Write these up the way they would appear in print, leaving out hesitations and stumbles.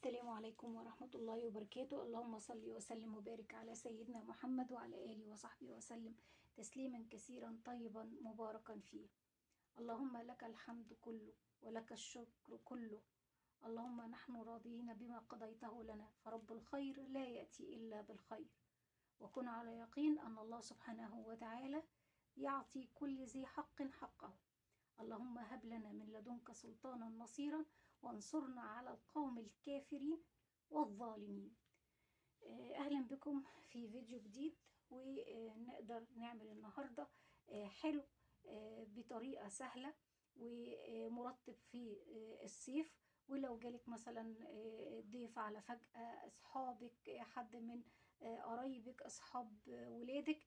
السلام عليكم ورحمة الله وبركاته. اللهم صل وسلم وبارك على سيدنا محمد وعلى آله وصحبه وسلم تسليما كثيرا طيبا مباركا فيه. اللهم لك الحمد كله ولك الشكر كله. اللهم نحن راضين بما قضيته لنا، فرب الخير لا يأتي إلا بالخير. وكن على يقين أن الله سبحانه وتعالى يعطي كل ذي حق حقه. اللهم هب لنا من لدنك سلطانا نصيرا وانصرنا على القوم الكافرين والظالمين. أهلا بكم في فيديو جديد، ونقدر نعمل النهاردة حلو بطريقة سهلة ومرطب في الصيف. ولو جالك مثلا ضيف على فجأة، أصحابك، حد من قرايبك، أصحاب ولادك،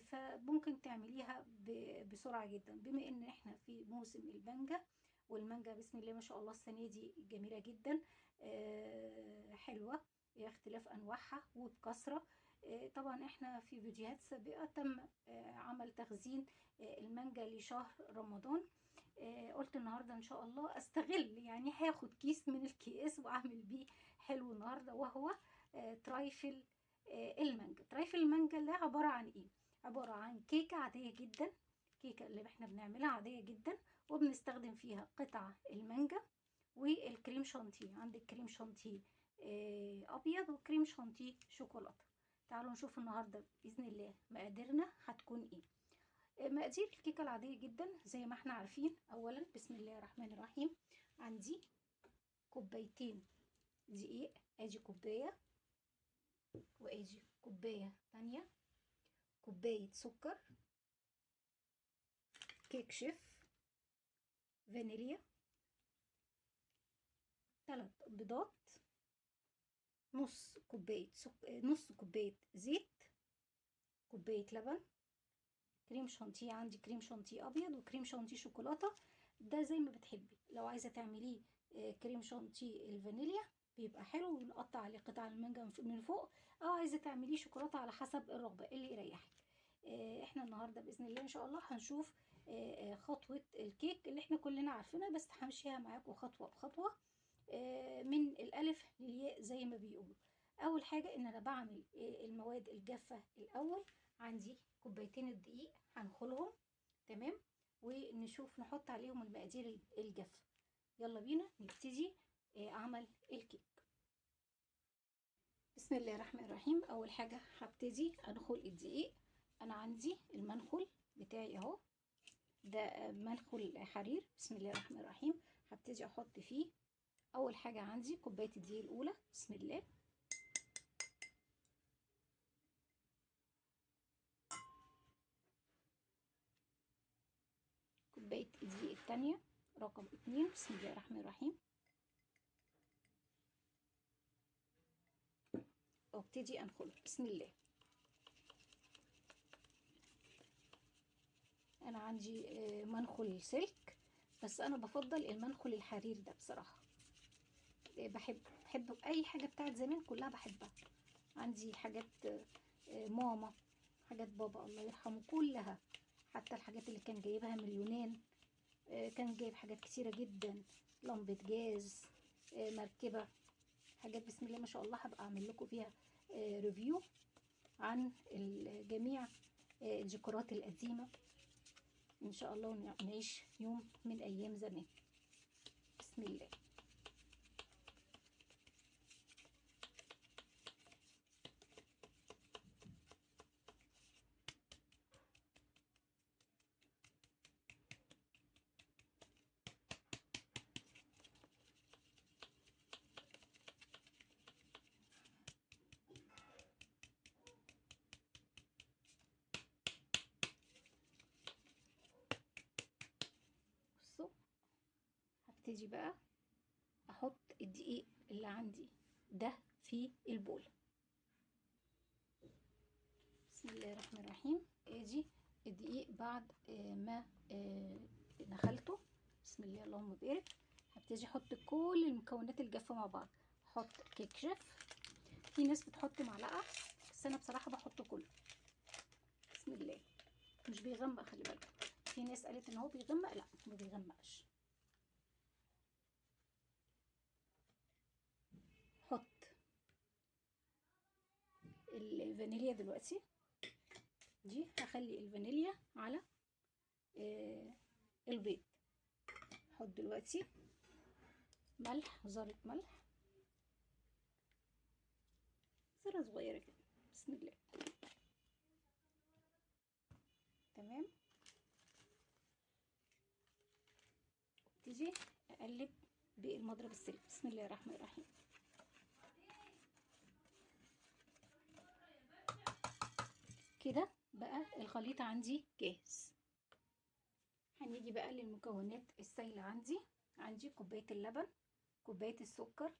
فممكن تعمليها بسرعة جدا. بما ان احنا في موسم المانجا، والمانجا بسم الله ما شاء الله السنة دي جميلة جدا، حلوة اختلاف انواعها وبكثرة. طبعا احنا في فيديوهات سابقة تم عمل تخزين المانجا لشهر رمضان. قلت النهاردة ان شاء الله استغل، يعني هاخد كيس من الكيس واعمل بيه حلو النهاردة، وهو ترايفل المانجا. ترايفل المانجا ده عبارة عن ايه؟ عبارة عن كيكة عادية جدا، كيكة اللي احنا بنعملها عادية جدا، وبنستخدم فيها قطع المانجا والكريم شانتيه. عندك كريم شانتيه ابيض وكريم شانتيه شوكولاته. تعالوا نشوف النهارده باذن الله مقاديرنا هتكون ايه. مقادير الكيكه العاديه جدا زي ما احنا عارفين. اولا بسم الله الرحمن الرحيم، عندي كوبايتين دقيق، ادي كوبايه، وادي كوبايه تانية، كوبايه سكر، كيك شيف، فانيليا، 3 بيضات، نص كوبايه زيت، كوبايه لبن، كريم شانتيه. عندي كريم شانتيه ابيض وكريم شانتيه شوكولاته، ده زي ما بتحبي. لو عايزه تعمليه كريم شانتيه الفانيليا بيبقى حلو، ونقطع عليه قطع المانجا من فوق، او عايزه تعمليه شوكولاته على حسب الرغبه اللي يريحك. احنا النهارده باذن الله ان شاء الله هنشوف خطوه الكيك اللي احنا كلنا عارفينها، بس همشيها معاكم خطوه بخطوه من الالف للياء زي ما بيقولوا. اول حاجه ان انا بعمل المواد الجافه الاول. عندي كوبايتين الدقيق هنخلهم، تمام، ونشوف نحط عليهم المقادير الجافه. يلا بينا نبتدي عمل الكيك. بسم الله الرحمن الرحيم. اول حاجه هبتدي انخل الدقيق. انا عندي المنخل بتاعي اهو، ده منخل حرير. بسم الله الرحمن الرحيم. هبتدي احط فيه اول حاجه عندي كوبايه الدقيق الاولى، بسم الله، كوبايه الدقيق الثانيه رقم 2، بسم الله الرحمن الرحيم، وابتدي انخله بسم الله. انا عندي منخل سلك، بس انا بفضل المنخل الحرير ده بصراحه. بحب اي حاجه بتاعت زمان كلها بحبها. عندي حاجات ماما، حاجات بابا الله يرحمه كلها، حتى الحاجات اللي كان جايبها من اليونان. كان جايب حاجات كتيره جدا، لمبه جاز، مركبه، حاجات بسم الله ما شاء الله. هبقى اعمل لكم فيها ريفيو عن جميع الديكورات القديمه ان شاء الله، ونعيش يوم من ايام زمان. بسم الله. بصوا، هبتدي بقى احط الدقيق اللي عندي ده في البول. بسم الله الرحمن الرحيم. ادي الدقيق بعد ما نخلته، بسم الله اللهم بارك. هبتدي احط كل المكونات الجافه مع بعض. احط كيك شيف، في ناس بتحط معلقه، بس انا بصراحه بحط كله. بسم الله. مش بيغمق، خلي بالك، في ناس قالت ان هو بيغمق، لا ما بيغمقش. الفانيليا دلوقتي. دي هخلي الفانيليا على البيض. احط دلوقتي ملح، ذرة ملح، ذرة صغيرة كده، بسم الله. تمام. ابتدي اقلب بالمضرب السلك، بسم الله الرحمن الرحيم. كده بقى الخليط عندي جاهز. هنيجي بقى للمكونات السائلة. عندي كوباية اللبن، كوباية السكر،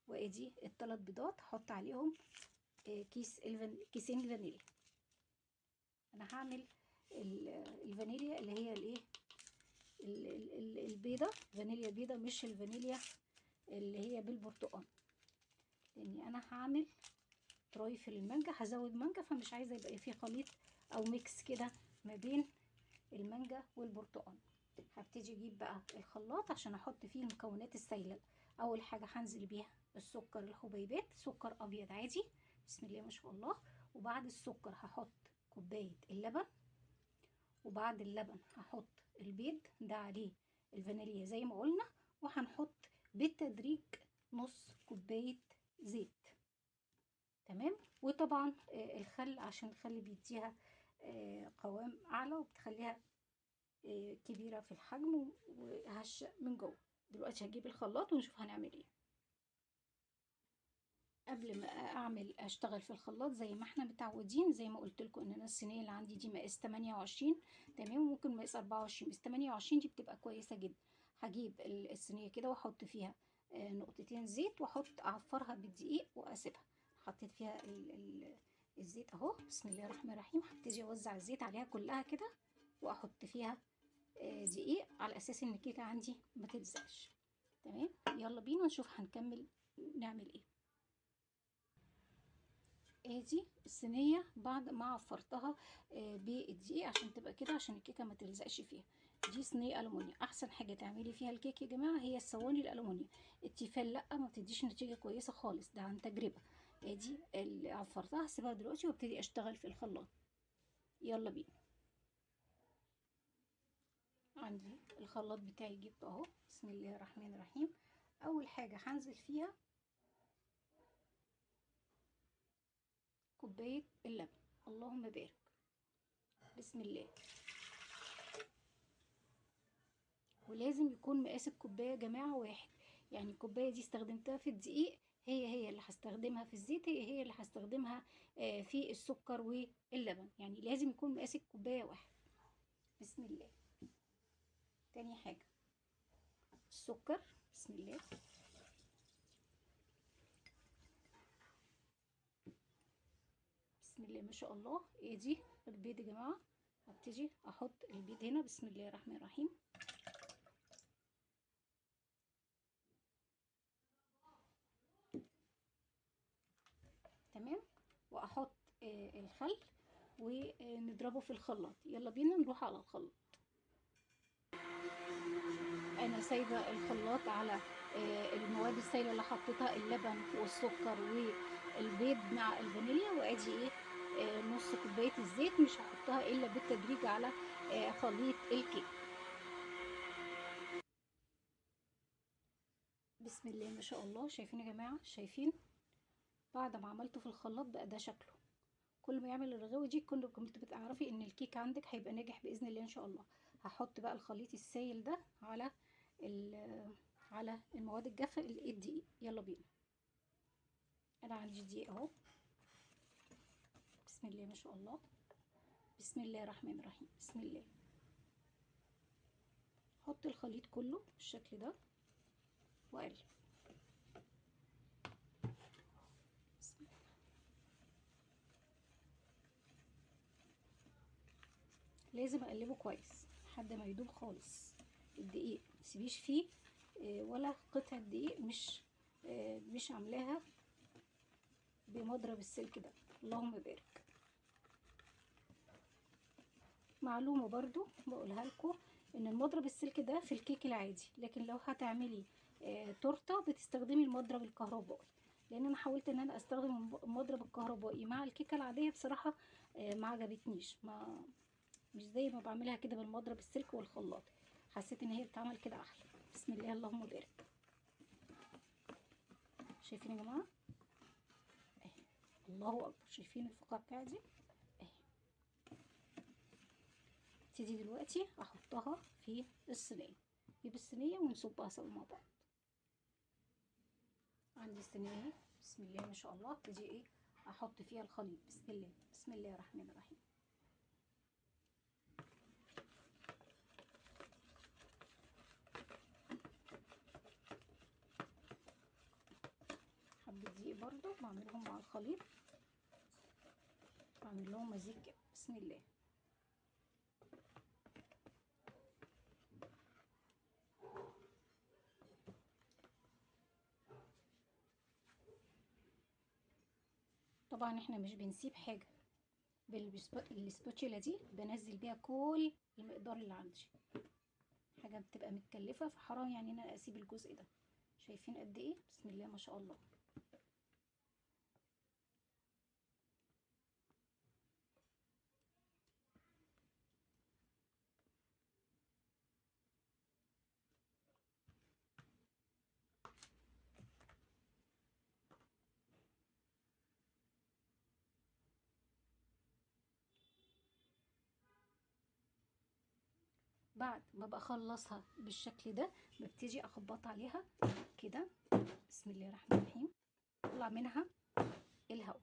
وادي الثلاث بيضات. هحط عليهم كيسين الفانيليا. انا هعمل الفانيليا اللي هي الايه، البيضة، فانيليا بيضة، مش الفانيليا اللي هي بالبرتقال، لاني انا هعمل ترايفل المانجا، هزود مانجا، فمش عايزه يبقى فيه خليط او ميكس كده ما بين المانجا والبرتقال. هبتدي اجيب بقى الخلاط عشان احط فيه المكونات السائله. اول حاجه هنزل بيها السكر الحبيبات، سكر ابيض عادي، بسم الله ما شاء الله. وبعد السكر هحط كوبايه اللبن، وبعد اللبن هحط البيض ده عليه الفانيليا زي ما قلنا، وهنحط بالتدريج نص كوبايه زيت. تمام. وطبعا الخل، عشان الخل بيديها قوام اعلى وبتخليها كبيره في الحجم وهشه من جوه. دلوقتي هجيب الخلاط ونشوف هنعمل ايه. قبل ما اشتغل في الخلاط زي ما احنا متعودين، زي ما قلت لكم ان انا الصينيه اللي عندي دي مقاس 28، تمام، وممكن مقاس 24، بس 28 دي بتبقى كويسه جدا. هجيب الصينيه كده واحط فيها نقطتين زيت، واحط اعفرها بالدقيق واسيبها. حطيت فيها الزيت اهو، بسم الله الرحمن الرحيم. هبتدي اوزع الزيت عليها كلها كده، واحط فيها دقيق على اساس ان الكيكه عندي ما تلزقش. تمام. يلا بينا نشوف هنكمل نعمل ايه. ادي الصينيه بعد ما عفرتها بالدقيق عشان تبقى كده، عشان الكيكه ما تلزقش فيها. دي صينيه الومنيوم. احسن حاجه تعملي فيها الكيك يا جماعه هي الصواني الالومنيوم. التيفال لا، ما بتديش نتيجه كويسه خالص، ده عن تجربه. ادي اللي عفرتها، هسيبها دلوقتي وابتدي اشتغل في الخلاط. يلا بينا. عندي الخلاط بتاعي جبته اهو، بسم الله الرحمن الرحيم. اول حاجه هنزل فيها كوبايه اللبن، اللهم بارك، بسم الله. ولازم يكون مقاس الكوبايه يا جماعه واحد، يعني الكوبايه دي استخدمتها في الدقيق هي اللي هستخدمها في الزيت، هي اللي هستخدمها في السكر واللبن، يعني لازم يكون مقاس الكوبايه واحد. بسم الله. تاني حاجه السكر، بسم الله. بسم الله ما شاء الله. ادي البيض يا جماعه، هبتدي احط البيض هنا، بسم الله الرحمن الرحيم. تمام. واحط الخل ونضربه في الخلاط. يلا بينا نروح على الخلاط. انا سايبه الخلاط على المواد السائله اللي حطيتها، اللبن والسكر والبيض مع الفانيليا، وادي ايه نص كوبايه الزيت، مش هحطها الا بالتدريج على خليط الكيك. بسم الله ما شاء الله. شايفين يا جماعه؟ شايفين بعد ما عملته في الخلاط بقى ده شكله. كل ما يعمل الرغاوه دي كنت بتعرفي ان الكيك عندك هيبقى ناجح باذن الله ان شاء الله. هحط بقى الخليط السائل ده على المواد الجافه الدقيق. يلا بينا. انا عندي دقيق اهو، بسم الله ما شاء الله. بسم الله الرحمن الرحيم. بسم الله. حط الخليط كله بالشكل ده واقلب. بسم الله. لازم اقلبه كويس لحد ما يدوب خالص الدقيق، متسيبيش فيه ولا قطعه دقيق، مش عاملاها بمضرب السلك ده، اللهم بارك. معلومه برضو بقولها لكم، ان المضرب السلك ده في الكيك العادي، لكن لو هتعملي تورته بتستخدمي المضرب الكهربائي، لان انا حاولت ان انا استخدم المضرب الكهربائي مع الكيكه العاديه بصراحه ما عجبتنيش، ما مش زي ما بعملها كده بالمضرب السلك والخلاط. حسيت ان هي بتعمل كده احلى. بسم الله اللهم بارك. شايفين يا جماعه؟ اهي. الله اكبر. شايفين الفقاقيع دي؟ اهي. ابتدي دلوقتي احطها في الصينيه. نجيب الصينيه ونصبها سوا مع بعض. عندي الصينيه اهي. بسم الله ما شاء الله. ابتدي ايه؟ احط فيها الخليط. بسم الله. بسم الله الرحمن الرحيم. حبه دقيق برضو بعملهم مع الخليط، بعمل لهم مزيج كده. بسم الله. طبعا احنا مش بنسيب حاجه. بالسباتشيلا دي بنزل بيها كل المقدار اللي عندي. حاجه بتبقى متكلفه فحرام يعني ان انا اسيب الجزء ده. شايفين قد ايه؟ بسم الله ما شاء الله. بعد ما بخلصها بالشكل ده ببتدي اخبط عليها كده. بسم الله الرحمن الرحيم. اطلع منها الهواء.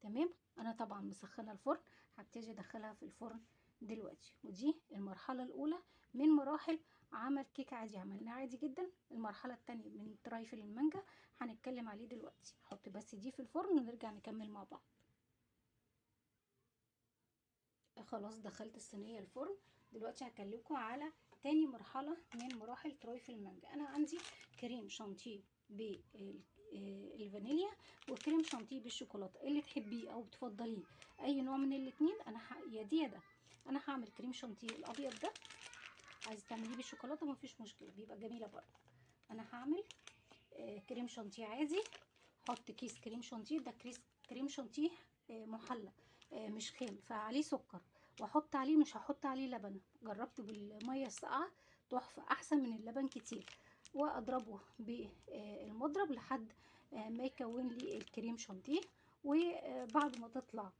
تمام. انا طبعا مسخنه الفرن، هبتدي ادخلها في الفرن دلوقتي. ودي المرحله الاولى من مراحل عمل كيك عادي، عملناه عادي جدا. المرحله الثانيه من ترايفل المانجا هنتكلم عليه دلوقتي. هحط بس دي في الفرن ونرجع نكمل مع بعض. خلاص دخلت الصينيه الفرن. دلوقتي هكلمكم على تاني مرحله من مراحل ترايفل المانجا. انا عندي كريم شانتيه بالفانيليا وكريم شانتيه بالشوكولاته، اللي تحبيه او بتفضليه اي نوع من الاتنين. يا دي يا ده. انا هعمل كريم شانتيه الابيض ده. عايز تعمليه بالشوكولاته مفيش مشكله، بيبقى جميله برضه. انا هعمل كريم شانتيه عادي. حط كيس كريم شانتيه. ده كريم شانتيه محلى، مش خام، فعليه سكر. واحط عليه، مش هحط عليه لبن. جربته بالميه الساقعه تحفه، احسن من اللبن كتير. واضربه بالمضرب لحد ما يكون لي الكريم شانتيه. وبعد ما تطلع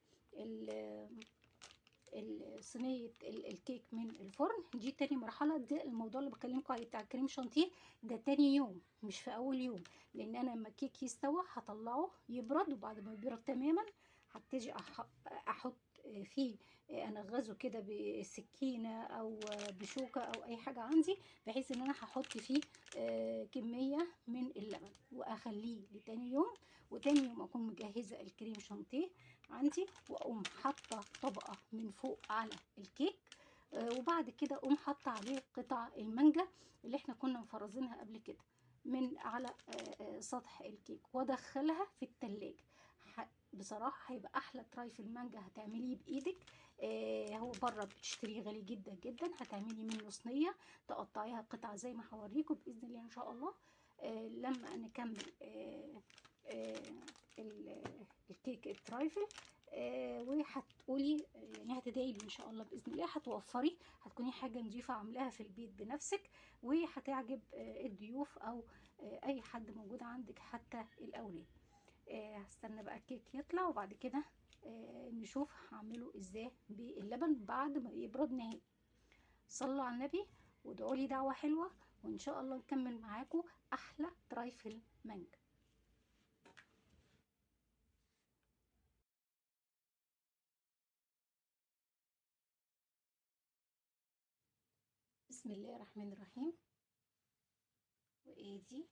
صينيه الكيك من الفرن، دي تاني مرحله. ده الموضوع اللي بكلمكم عليه بتاع الكريم شانتيه، ده تاني يوم مش في اول يوم. لان انا لما الكيك يستوى هطلعه يبرد، وبعد ما يبرد تماما هبتدي احط فيه، انغزه كده بسكينه او بشوكه او اي حاجه عندي، بحيث ان انا هحط فيه كميه من اللبن واخليه لتاني يوم. وتاني يوم اكون مجهزه الكريم شانتيه عندي، واقوم حاطه طبقه من فوق على الكيك. وبعد كده اقوم حاطه عليه قطع المانجا اللي احنا كنا مفرزينها قبل كده من على سطح الكيك، وادخلها في التلاجة. بصراحه هيبقى احلى ترايفل مانجا هتعمليه بايدك. هو بره بتشتريه غالي جدا جدا. هتعملي منه صينيه تقطعيها قطع زي ما هوريكم باذن الله ان شاء الله لما نكمل الكيك الترايفل. وهتقولي يعني هتدعي لي ان شاء الله باذن الله. هتوفري، هتكوني حاجه نظيفه عاملاها في البيت بنفسك، وهتعجب الضيوف او اي حد موجود عندك حتى الاولاد. هستنى بقى الكيك يطلع، وبعد كده نشوف هعمله ازاي باللبن بعد ما يبرد نهائي. صلوا على النبي وادعوا لي دعوه حلوه، وان شاء الله نكمل معاكم احلى ترايفل مانجا. بسم الله الرحمن الرحيم. وادي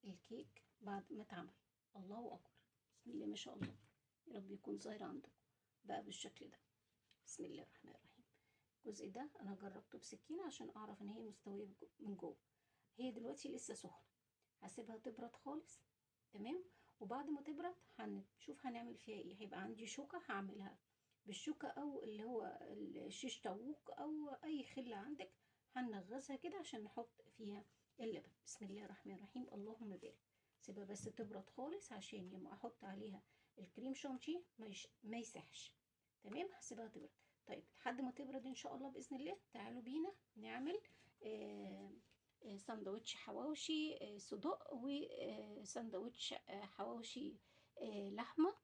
الكيك بعد ما اتعمل. الله اكبر. بسم الله ما شاء الله. يا رب يكون ظاهر عندكم بقى بالشكل ده. بسم الله الرحمن الرحيم. الجزء ده انا جربته بسكينه عشان اعرف ان هي مستويه من جوه. هي دلوقتي لسه سخنه، هسيبها تبرد خالص. تمام. وبعد ما تبرد هنشوف هنعمل فيها ايه. هيبقى عندي شوكه هعملها بالشوكه، او اللي هو الشيش طاووق، او اي خله عندك. هنغزها كده عشان نحط فيها اللبن. بسم الله الرحمن الرحيم. اللهم بارك. سيبها بس تبرد خالص عشان لما احط عليها الكريم شانتيه ما يسحش. تمام، هسيبها تبرد. طيب لحد ما تبرد ان شاء الله باذن الله تعالوا بينا نعمل سندوتش حواوشي صدق، وسندوتش حواوشي لحمه،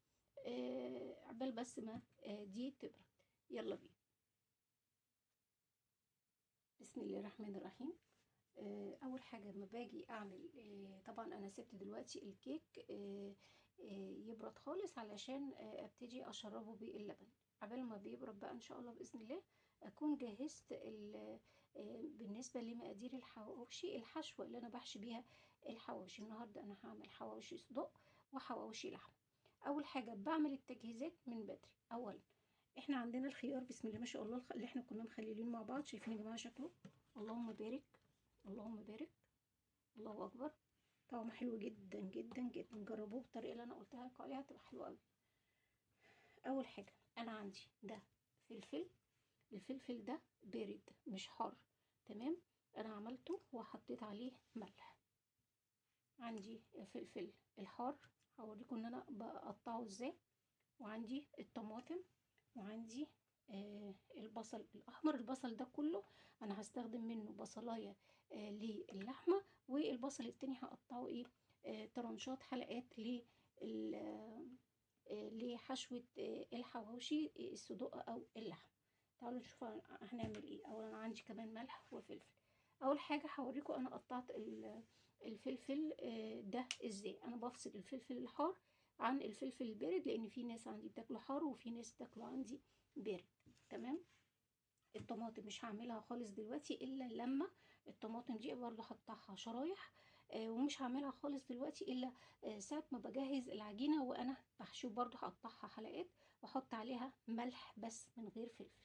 عبال بس ما دي تبرد. يلا بينا. بسم الله الرحمن الرحيم. اول حاجه لما باجي اعمل، طبعا انا سبت دلوقتي الكيك يبرد خالص علشان ابتدي اشربه باللبن. عبال ما بيبرد بقى ان شاء الله باذن الله اكون جهزت بالنسبه لمقادير الحواوشي، الحشوه اللي انا بحشي بيها الحواوشي. النهارده انا هعمل حواوشي صدق وحواوشي لحمه. اول حاجه بعمل التجهيزات من بدري. اولا احنا عندنا الخيار، بسم الله ما شاء الله، اللي احنا كنا مخليين مع بعض. شايفين يا جماعه شكله؟ اللهم بارك، اللهم بارك، الله اكبر. طعمه حلو جدا جدا جدا. جربوه بالطريقه اللي انا قلتها لكم عليها، هتبقى حلوه قوي. اول حاجه انا عندي ده فلفل. الفلفل ده بارد مش حار. تمام، انا عملته وحطيت عليه ملح. عندي فلفل الحار، هوريكم ان انا بقطعه ازاي. وعندي الطماطم، وعندي البصل الاحمر. البصل ده كله انا هستخدم منه بصلايه للحمه، والبصل التاني هقطعه ايه طرنشات حلقات لحشوه الحواوشي الصدق او اللحم. تعالوا نشوف هنعمل ايه. اولا عندي كمان ملح وفلفل. اول حاجه هوريكم انا قطعت الفلفل ده ازاي. انا بفصل الفلفل الحار عن الفلفل البارد، لان في ناس عندي بتاكله حار وفي ناس بتاكله عندي بارد. تمام. الطماطم مش هعملها خالص دلوقتي الا لما الطماطم دي برضو هقطعها شرايح، ومش هعملها خالص دلوقتي الا ساعه ما بجهز العجينه وانا بحشو. برضو هقطعها حلقات واحط عليها ملح بس من غير فلفل.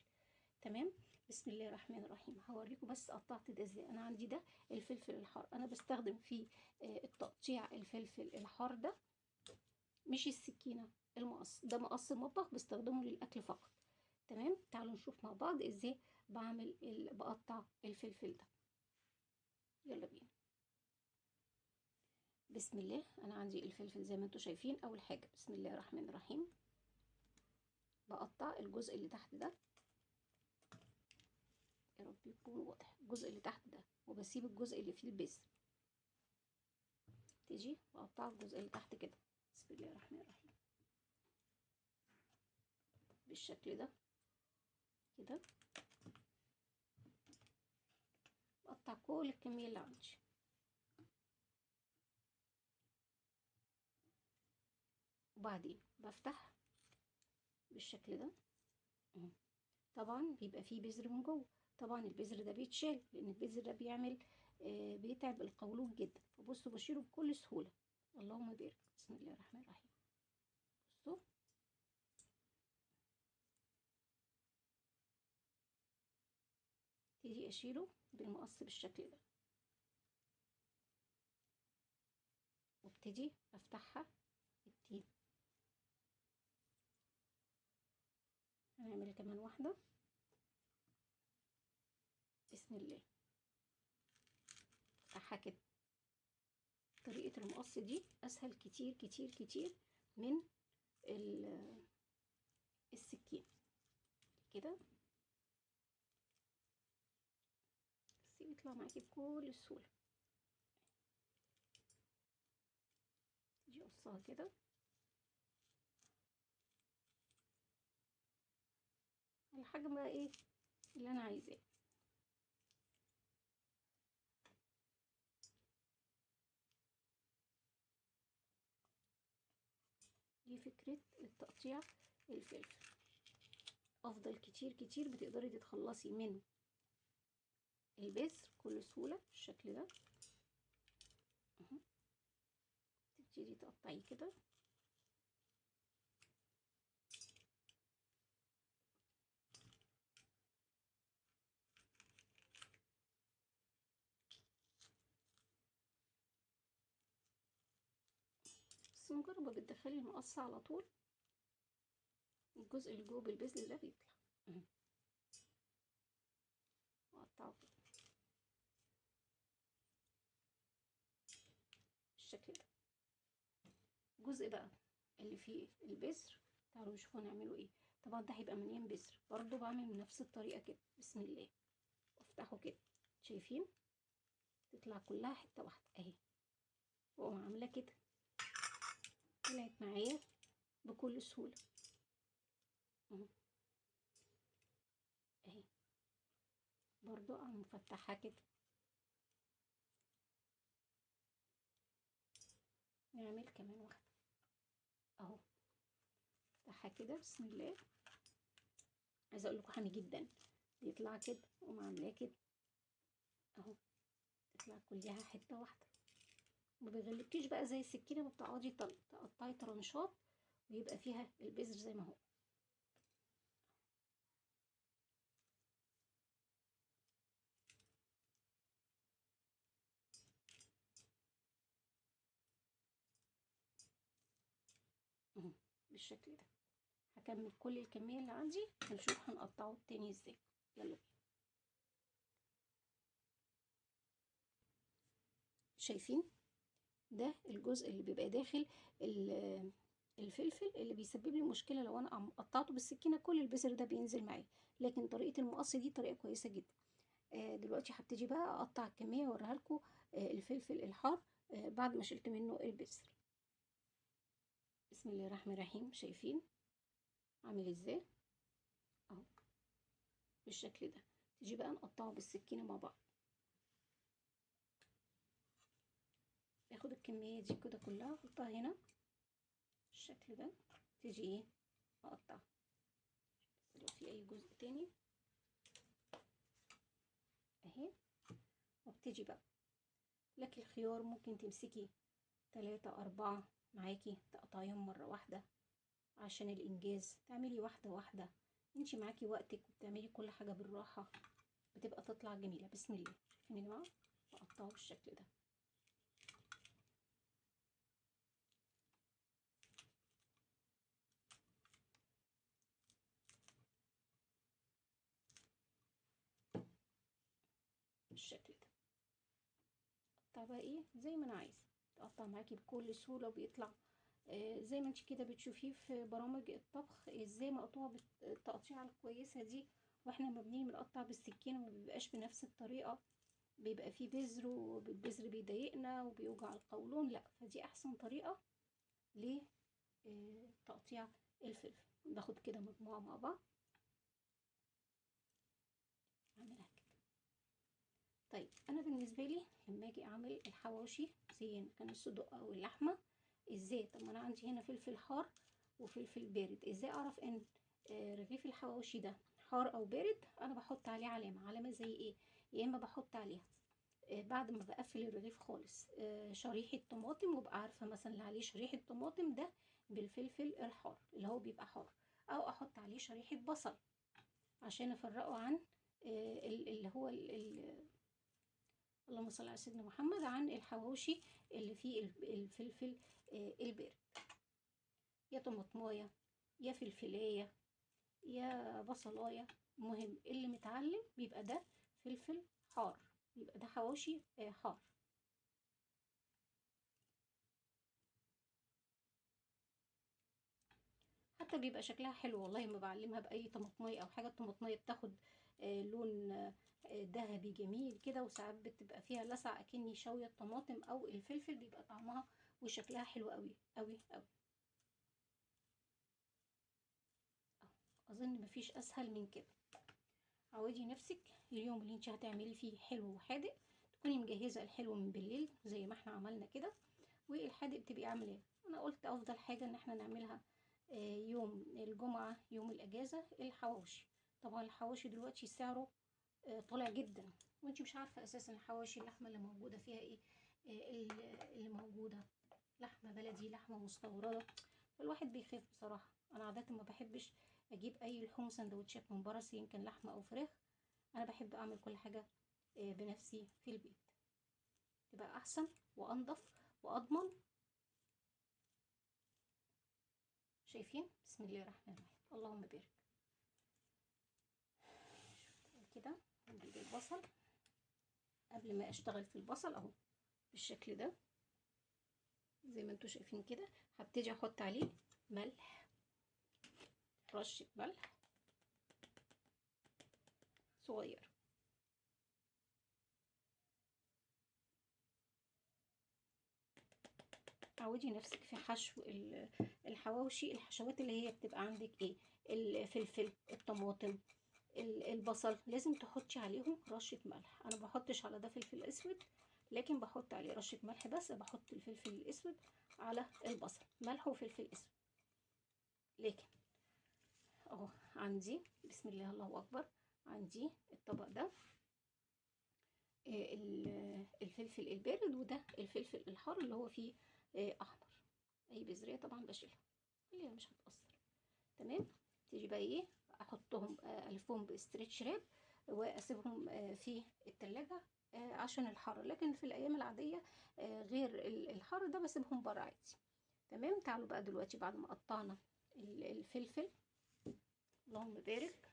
تمام. بسم الله الرحمن الرحيم. هوريكم بس قطعت ده ازاي. انا عندي ده الفلفل الحار، انا بستخدم فيه التقطيع الفلفل الحار ده، مش السكينه، المقص ده مقص المطبخ بستخدمه للاكل فقط. تمام. تعالوا نشوف مع بعض ازاي بقطع الفلفل ده. يلا بينا. بسم الله. انا عندي الفلفل زي ما انتم شايفين. اول حاجه بسم الله الرحمن الرحيم بقطع الجزء اللي تحت ده، يا رب يكون واضح الجزء اللي تحت ده، وبسيب الجزء اللي فيه البذر. تيجي بقطع الجزء اللي تحت كده. بسم الله الرحمن الرحيم بالشكل ده كده. بقطع كل الكميه اللي عندي. وبعدين بفتح بالشكل ده. طبعا بيبقى فيه بذر من جوه. طبعا البذر ده بيتشال لان البذر ده بيعمل بيتعب القولون جدا. فبصوا بشيله بكل سهوله. اللهم بارك. بسم الله الرحمن الرحيم. بصوا ابتدي اشيله بالمقص بالشكل ده، وابتدي افتحها التين. هنعمل كمان واحده. بسم الله. افتحها كده. طريقه المقص دي اسهل كتير كتير كتير من السكين كده. بس بيطلع معاكي بكل سهوله. تيجي قصها كده على حاجه بقى ايه اللي انا عايزاه. دي فكرة التقطيع الفلفل. افضل كتير كتير. بتقدري تتخلصي من البذر بكل سهولة بالشكل ده. اهو. تبتدي تقطعيه كده. بس مجرد ما بتدخلي المقص على طول الجزء اللي جوه بالبذر ده بيطلع. اهو. واقطعه كده بالشكل ده. الجزء بقى اللي فيه البذر، تعالوا نشوفوا نعمله ايه. طبعا ده هيبقى مليان بذر، برضو بعمل بنفس الطريقة كده، بسم الله، وافتحه كده، شايفين تطلع كلها حتة واحدة اهي، واقوم عاملة كده، طلعت معايا بكل سهولة اهو، اهي برضو اقوم مفتحها كده. نعمل كمان واحدة اهو، افتحها كده بسم الله. عايزه اقول لكم حامي جدا، بيطلع كده واقوم عاملاه كده اهو، تطلع كلها حته واحده، ما بيغلبكيش بقى زي السكينه، ما بتقعدي تقطعي طرنشات ويبقى فيها البذر زي ما هو. اهو بالشكل ده. هكمل كل الكميه اللي عندي ونشوف هنقطعه التاني ازاي. يلا بينا. شايفين ده الجزء اللي بيبقى داخل الفلفل، اللي بيسبب لي مشكله لو انا قطعته بالسكينه كل البذر ده بينزل معايا، لكن طريقه المقص دي طريقه كويسه جدا. دلوقتي هبتدي بقى اقطع الكميه واوريها لكم الفلفل الحار بعد ما شلت منه البذر. بسم الله الرحمن الرحيم، شايفين عامل ازاي اهو بالشكل ده. تيجي بقى نقطعه بالسكينه مع بعض، اخد الكميه دي كده كلها احطها هنا بالشكل ده، تيجي ايه اقطع، بس لو في اي جزء تاني اهي. وابتدي بقى لك الخيار، ممكن تمسكي 3 4 معاكي تقطعيهم مرة واحدة عشان الإنجاز، تعملي واحدة واحدة، انتي معاكي وقتك وبتعملي كل حاجة بالراحة، بتبقى تطلع جميلة. بسم الله، شايفين يا جماعة بقطعه بالشكل ده. بالشكل ده اقطع بقى ايه زي ما انا عايزة، تقطع معاكي بكل سهولة وبيطلع زي ما انتي كده بتشوفيه في برامج الطبخ، ازاي مقطوع بالتقطيعة الكويسة دي. واحنا لما بنيجي بنقطع بالسكينة ما بيبقاش بنفس الطريقة، بيبقى فيه بذر والبذر بيضايقنا وبيوجع القولون، لا فدي احسن طريقة لتقطيع الفلفل. باخد كده مجموعة مع بعض اعملها كده. طيب انا بالنسبة لي لما اجي اعمل الحواوشي زي كان الصدق او اللحمة، ازاي؟ طب ما انا عندي هنا فلفل حار وفلفل بارد، ازاي اعرف ان رغيف الحواوشي ده حار او بارد؟ انا بحط عليه علامة، علامة زي ايه؟ يا اما بحط عليها بعد ما بقفل الرغيف خالص شريحة طماطم، وابقى عارفة مثلا اللي عليه شريحة طماطم ده بالفلفل الحار اللي هو بيبقى حار، او احط عليه شريحة بصل عشان افرقه عن اللي هو اللهم صل على سيدنا محمد، عن الحواوشي اللي فيه الفلفل البارد. يا طماطمايه يا فلفلايه يا بصلايه، المهم اللي متعلم بيبقى ده فلفل حار، يبقى ده حواوشي حار. حتى بيبقى شكلها حلو والله، لما بعلمها باي طماطميه او حاجه، الطماطميه بتاخد لون ذهبي جميل كده، وساعات بتبقى فيها لسع اكني شاويه الطماطم او الفلفل، بيبقى طعمها وشكلها حلو قوي قوي قوي. اظن مفيش اسهل من كده. عودي نفسك اليوم اللي انت هتعملي فيه حلو وحادق تكوني مجهزه الحلو من بالليل زي ما احنا عملنا كده، والحادق بتبقي عامله ايه. انا قلت افضل حاجه ان احنا نعملها يوم الجمعه، يوم الاجازه، الحواوشي. طبعا الحواوشي دلوقتي سعره طالع جدا، وانت مش عارفه اساسا الحواوشي اللحمه اللي موجوده فيها ايه، اللي موجوده لحمه بلدي لحمه مستورده، فالواحد بيخاف بصراحه. انا عاده ما بحبش اجيب اي لحوم سندوتشات من بره، سواء كان لحمه او فراخ، انا بحب اعمل كل حاجه بنفسي في البيت، تبقى احسن وانضف واضمن. شايفين؟ بسم الله الرحمن الرحيم، اللهم بارك. كده نجيب البصل، قبل ما اشتغل في البصل اهو بالشكل ده، زي ما انتوا شايفين كده. هبتدي احط عليه ملح، رشة ملح صغير. عودي نفسك في حشو الحواوشي، الحشوات اللي هي بتبقى عندك ايه، الفلفل، الطماطم، البصل، لازم تحطي عليهم رشة ملح. انا بحطش على ده فلفل اسود، لكن بحط عليه رشة ملح بس. بحط الفلفل الاسود على البصل، ملح وفلفل اسود. لكن اهو عندي، بسم الله الله اكبر، عندي الطبق ده الفلفل البارد، وده الفلفل الحار اللي هو فيه احمر. اي بذريه طبعا بشيلها، خليها مش هتأثر. تمام. تيجي بقى ايه، احطهم الفهم باسترتش راب، واسيبهم في التلاجة عشان الحر. لكن في الايام العاديه غير الحر ده بسيبهم بره عادي. تمام. تعالوا بقى دلوقتي بعد ما قطعنا الفلفل، اللهم بارك،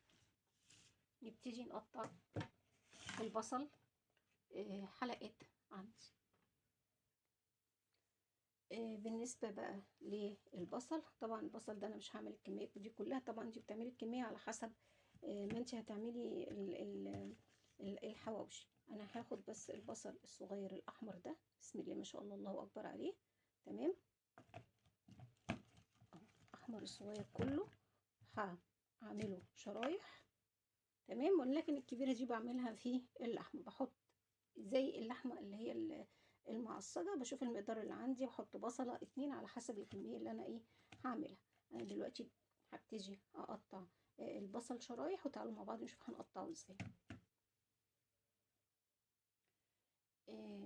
نبتدي نقطع البصل حلقات عندي. بالنسبة بقى للبصل، طبعا البصل ده انا مش هعمل الكمية دي كلها، طبعا انت بتعملي الكمية على حسب ما انت هتعملي الحواوشي. انا هاخد بس البصل الصغير الاحمر ده، بسم الله ما شاء الله الله اكبر عليه. تمام. الاحمر الصغير كله هعمله شرايح. تمام. ولكن الكبيرة دي بعملها في اللحمة، بحط زي اللحمة اللي هي المعصجة، بشوف المقدار اللي عندي، بحط بصلة 2 على حسب الكمية اللي انا ايه هعملها. انا دلوقتي هبتدي اقطع البصل شرايح، وتعالوا مع بعض نشوف هنقطعه ازاي.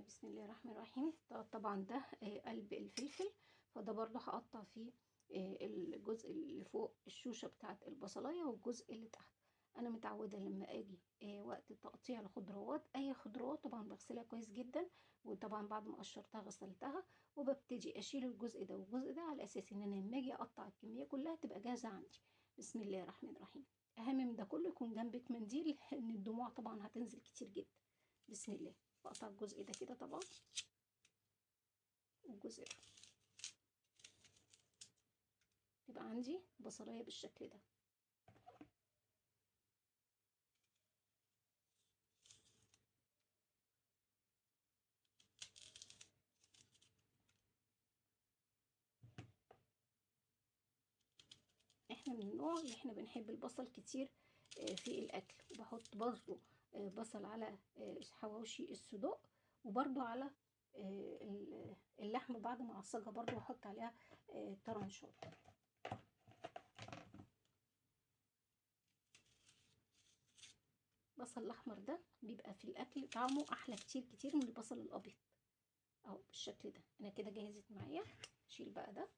بسم الله الرحمن الرحيم. طبعا ده قلب الفلفل، فده برضه هقطع فيه الجزء اللي فوق الشوشة بتاعت البصلاية والجزء اللي تحت. انا متعودة لما اجي وقت تقطيع الخضروات، اي خضروات طبعا بغسلها كويس جدا، وطبعا بعد ما قشرتها غسلتها، وببتدي اشيل الجزء ده والجزء ده على اساس ان انا لما اجي اقطع الكمية كلها تبقى جاهزة عندي. بسم الله الرحمن الرحيم. اهم من ده كله يكون جنبك منديل، ان الدموع طبعا هتنزل كتير جدا. بسم الله. بقطع الجزء ده كده طبعا، والجزء ده يبقى عندي بصلايه بالشكل ده. احنا من النوع اللي احنا بنحب البصل كتير في الاكل، وبحط برضو بصل على حواوشي الصدوق، وبرضو على اللحمه بعد ما اعصجها برضو بحط عليها طرنشات. البصل الاحمر ده بيبقى في الاكل طعمه احلى كتير كتير من البصل الابيض. اهو بالشكل ده انا كده جهزت معايا. اشيل بقى ده،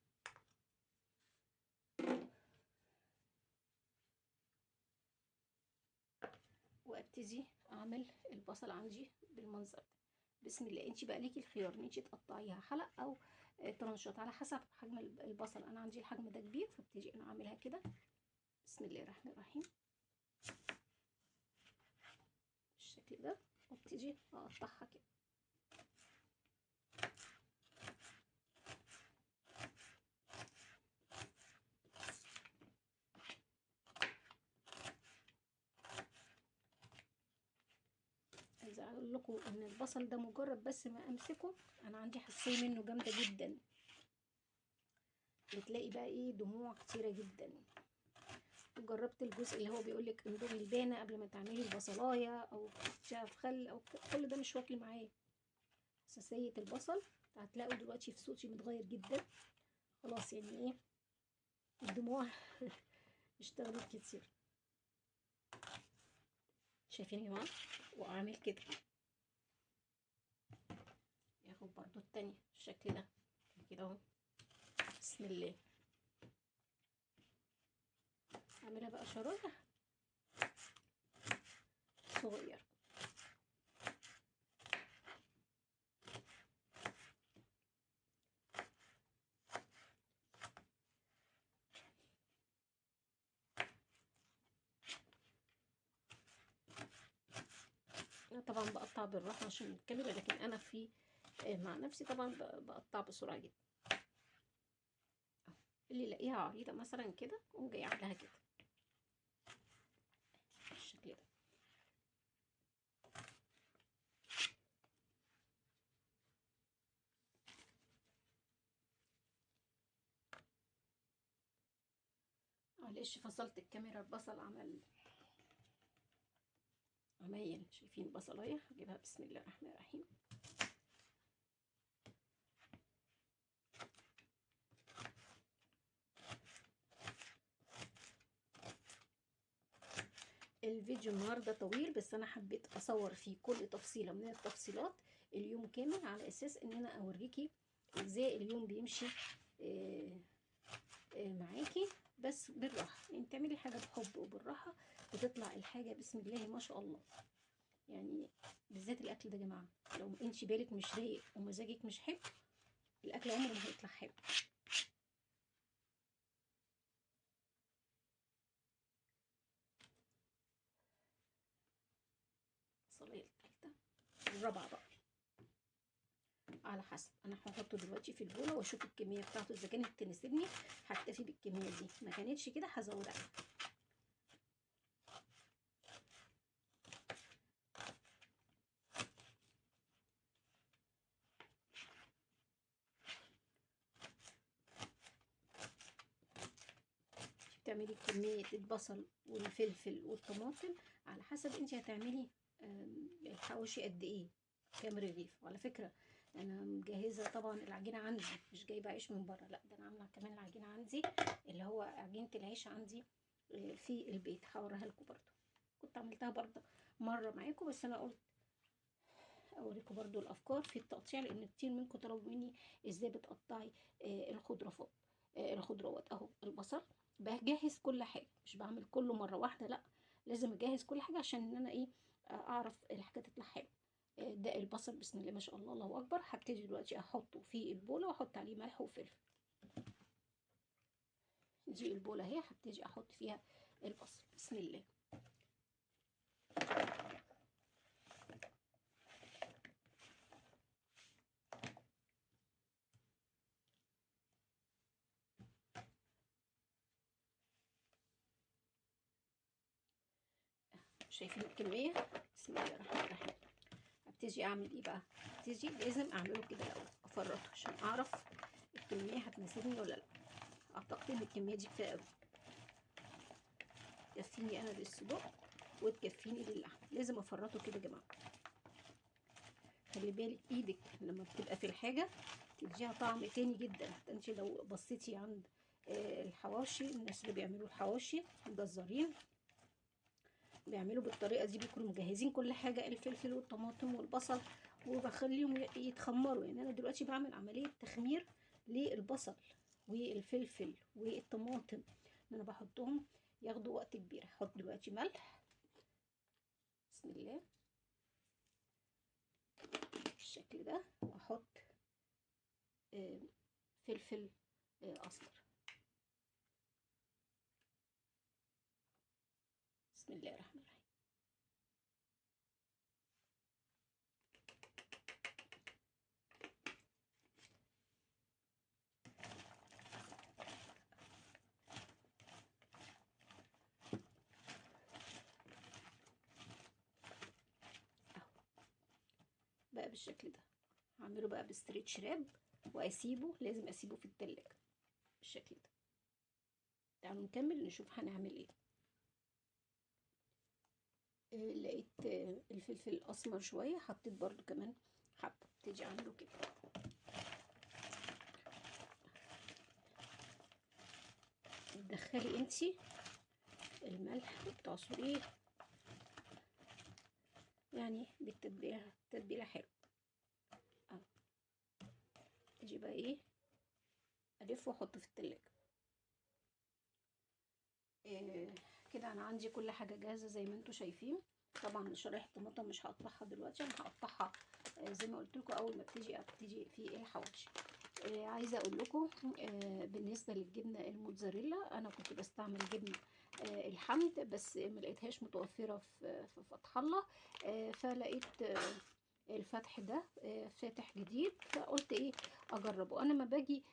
وابتدي اعمل البصل عندي بالمنظر ده. بسم الله. انت بقى ليكي الخيار ان انت تقطعيها حلق او ترنشات على حسب حجم البصل. انا عندي الحجم ده كبير، فابتدي انا اعملها كده. بسم الله الرحمن الرحيم بالشكل ده، وابتدي اقطعها كده. عايزه اقول لكم ان البصل ده مجرد بس ما امسكه انا عندي حساسيه منه جامده جدا، بتلاقي بقى ايه دموع كتيره جدا. جربت الجزء اللي هو بيقولك اندومي البانه قبل ما تعملي البصلايه، او في خل، او كل ده مش واكل معايا. حساسيه البصل هتلاقوا دلوقتي في صوتي متغير جدا، خلاص يعني ايه الدموع اشتغلت كتير. شايفين يا جماعه؟ واعمل كده، ياخد برضو التانية بالشكل ده كده اهو. بسم الله. اعملها بقى شرايح صغيره. انا طبعا بقطع بالراحه عشان الكاميرا، لكن انا في مع نفسي طبعا بقطع بسرعه جدا. اللي يلاقيها عريضة مثلا كده قوم جاي عاملاها كده بالشكل ده. معلش فصلت الكاميرا، البصل عمايل. شايفين البصلايه؟ هجيبها بسم الله الرحمن الرحيم. الفيديو النهارده طويل بس انا حبيت اصور فيه كل تفصيله من التفصيلات اليوم كامل، على اساس ان انا اوريكي ازاي اليوم بيمشي معاكي، بس بالراحه. يعني تعملي حاجه بحب وبالراحه بتطلع الحاجه بسم الله ما شاء الله. يعني بالذات الاكل ده يا جماعه، لو انت بالك مش رايق ومزاجك مش حلو الاكل عمره ما هيطلع حلو. الصلايه الثالثه الرابعه بقى على حسب. انا هحطه دلوقتي في البوله واشوف الكميه بتاعته، اذا كانت تناسبني هكتفي بالكميه دي، ما كانتش كده هزود عليها. تعملي كميه البصل والفلفل والطماطم على حسب انت هتعملي الحواوشي قد ايه، كام رغيف. وعلى فكره انا مجهزه طبعا العجينه عندي، مش جايبه عيش من بره، لا ده انا عامله كمان العجينه عندي، اللي هو عجينه العيش عندي في البيت. هوريها لكم برضو، كنت عملتها برضه مره معاكم، بس انا قلت اوريكم برضو الافكار في التقطيع، لان كتير منكم طلبوا مني ازاي بتقطعي الخضروات. الخضروات اهو، البصل بجهز كل حاجه، مش بعمل كله مره واحده، لا لازم اجهز كل حاجه عشان ان انا ايه اعرف الحاجه تطلع حلوه. ده البصل بسم الله ما شاء الله الله اكبر. هبتدي دلوقتي احطه في البوله واحط عليه ملح وفلفل. دي البوله اهي، هبتدي احط فيها البصل بسم الله. شايفين الكميه بسم الله الرحمن الرحيم. هبتدي اعمل ايه بقى؟ هبتدي لازم اعمله كده الاول، افرطه عشان اعرف الكميه هتناسبني ولا لا. اعتقد ان الكميه دي كفايه قوي، تكفيني انا للصدوق وتكفيني للحم. لازم افرطه كده يا جماعه. خلي بالك ايدك لما بتبقى في الحاجه تديها طعم تاني جدا. انت لو بصيتي عند الحواشي، الناس اللي بيعملوا الحواشي الجزارين بيعملوا بالطريقه دي، بيكونوا مجهزين كل حاجه، الفلفل والطماطم والبصل، وبخليهم يتخمروا. يعني انا دلوقتي بعمل عمليه تخمير للبصل والفلفل والطماطم، ان انا بحطهم ياخدوا وقت كبير. هحط دلوقتي ملح بسم الله بالشكل ده، واحط فلفل اسمر بسم الله الرحمن الرحيم. بقى بالشكل ده هعمله بقى بستريتش راب، واسيبه، لازم اسيبه في التلاجة بالشكل ده. تعالوا نكمل نشوف هنعمل ايه. لقيت الفلفل الاسمر شويه، حطيت برضو كمان حبه. ابتدي اعمله كده، تدخلي انتي الملح وتعصريه يعني بالتتبيله، تتبيله حلوه. اهو تيجي بقى ايه الف واحطه في التلاجة. كده انا عندي كل حاجه جاهزه زي ما انتم شايفين. طبعا شرايح الطماطم مش هقطعها دلوقتي، انا هقطعها زي ما قلت لكم اول ما ابتدي في الحواوشي. عايزه اقول لكم بالنسبه للجبنه الموتزاريلا، انا كنت بستعمل جبنه الحمد، بس ما لقيتهاش متوفره في فتح الله. فلقيت الفتح ده فاتح جديد، فقلت ايه اجربه. انا ما باجي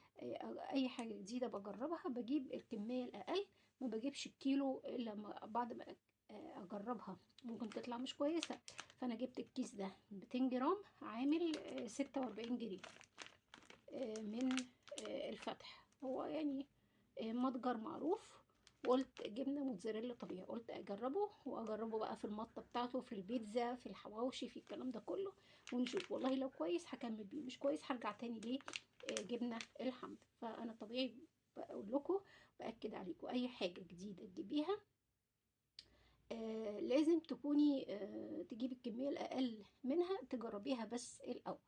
اي حاجه جديده بجربها بجيب الكميه الاقل، ما بجيبش الكيلو الا بعد ما اجربها ممكن تطلع مش كويسه. فانا جبت الكيس ده 200 جرام عامل 46 جنيه من الفتح. هو يعني متجر معروف. وقلت جبنه موتزاريلا طبيعي، قلت اجربه، واجربه بقى في المطه بتاعته، في البيتزا، في الحواوشي، في الكلام ده كله، ونشوف. والله لو كويس هكمل بيه، مش كويس هرجع تاني ليه جبنه الحمد. فانا طبيعي بقول لكم، باكد عليكم اي حاجه جديده تجيبيها لازم تكوني تجيبي الكميه الاقل منها تجربيها بس الاول.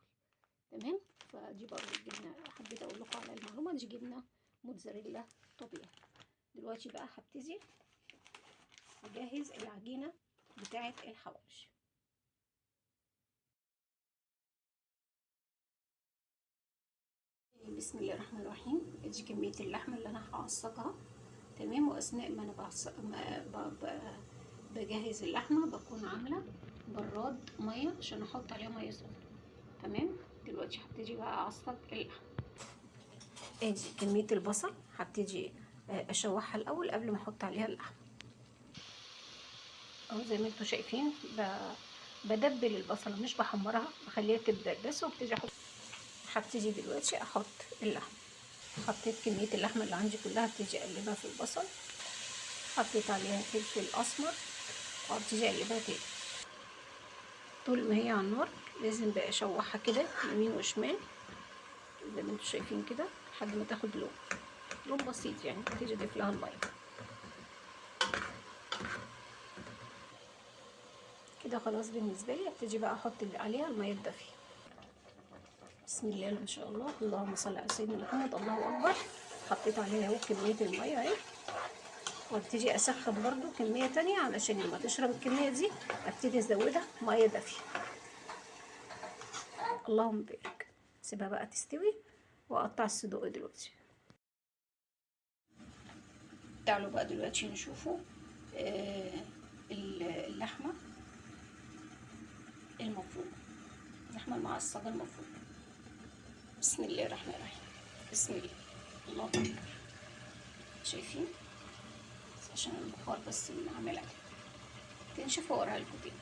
تمام. فدي برضه الجبنه حبيت اقول لكم على المعلومه دي، جبنه موتزاريلا طبيعي. دلوقتي بقى هبتدي اجهز العجينه بتاعه الحواوشي. بسم الله الرحمن الرحيم. دي كميه اللحمه اللي انا هعصقها. تمام. واثناء ما انا بجهز اللحمه بكون عامله براد ميه عشان احط عليها ميه سخنه. تمام. دلوقتي هبتدي بقى اعصق اللحمه. ادي كميه البصل هبتدي اشوحها الاول قبل ما احط عليها اللحمه. اهو زي ما انتم شايفين بدبل البصله، مش بحمرها، بخليها تبدأ بس وابتدي هبتدي دلوقتي احط اللحمه. حطيت كميه اللحمه اللي عندي كلها، ابتدي اقلبها في البصل. حطيت عليها فلفل اسمر وابتدي اقلبها تاني. طول ما هي على النار لازم بقى اشوحها كده يمين وشمال زي ما انتم شايفين كده لحد ما تاخد لون بسيط. يعني ابتدي اضيف لها الميه كده. خلاص بالنسبه لي ابتدي بقى احط عليها الميه الدافيه. بسم الله ما شاء الله، اللهم صل على سيدنا محمد، الله اكبر. حطيت عليها اهو كميه الميه اهي، وابتدي اسخن برضو كميه تانية علشان لما تشرب الكميه دي ابتدي ازودها ميه دافيه. اللهم بارك. سيبها بقى تستوي واقطع الصدوق دلوقتي. تعالوا بقى دلوقتي نشوفوا اللحمه المفرومه، اللحمه المعصجه المفرومه. بسم الله الرحمن الرحيم. بسم الله. الله اكبر. شايفين؟ عشان البخار بس اللي عاملها تنشف واوريها لكم تاني.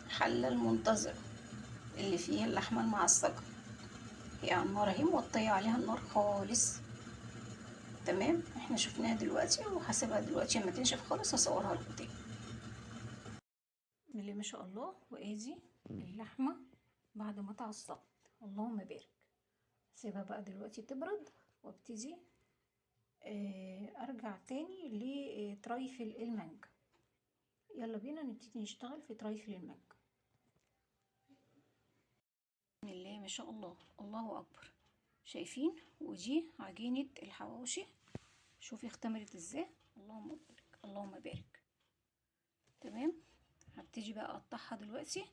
الحله المنتظره اللي فيها اللحمه المعصجه هي على النار اهي، موطيه عليها النار خالص. تمام. احنا شفناها دلوقتي وهسيبها دلوقتي لما تنشف خالص هصورها لكم تاني. بسم الله ما شاء الله. وادي اللحمه بعد ما اتعصبت، اللهم بارك. سيبها بقى دلوقتي تبرد وابتدي ارجع تاني لترايفل المانجا. يلا بينا نبتدي نشتغل في ترايفل المانجا. بسم الله ما شاء الله، الله اكبر. شايفين؟ ودي عجينه الحواوشي، شوفي اختمرت ازاي. اللهم بارك، اللهم بارك. تمام. هبتدي بقى اقطعها دلوقتي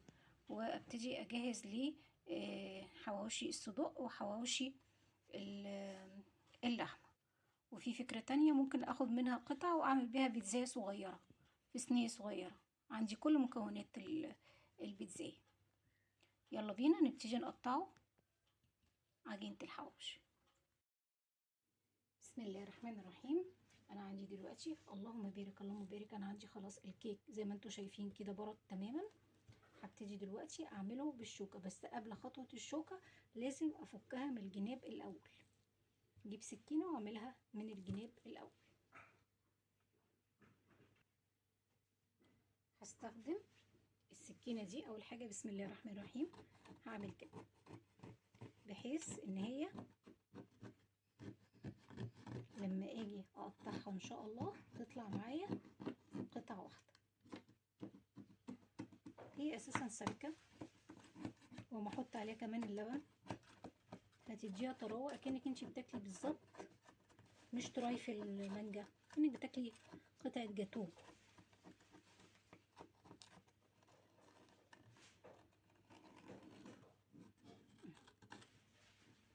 وابتدي اجهز لي حواوشي الصدوق وحواوشي اللحمه. وفي فكره تانية ممكن اخد منها قطع واعمل بيها بيتزاية صغيره في صينيه صغيره. عندي كل مكونات البيتزاية. يلا بينا نبتدي نقطعه عجينه الحواوشي. بسم الله الرحمن الرحيم. انا عندي دلوقتي اللهم بارك اللهم بارك، انا عندي خلاص الكيك زي ما انتم شايفين كده برد تماما. هبتدي دلوقتي اعمله بالشوكه، بس قبل خطوه الشوكه لازم افكها من الجناب الاول. اجيب سكينه واعملها من الجناب الاول. هستخدم السكينه دي اول حاجه. بسم الله الرحمن الرحيم. هعمل كده بحيث ان هي لما اجي اقطعها ان شاء الله تطلع معايا قطعه واحده. هي اساسا سالكه، وما احط عليها كمان اللبن هتديها طراوه اكنك انتي بتاكلي بالظبط، مش ترايفل مانجا، كأنك بتاكلي قطعه جاتوه.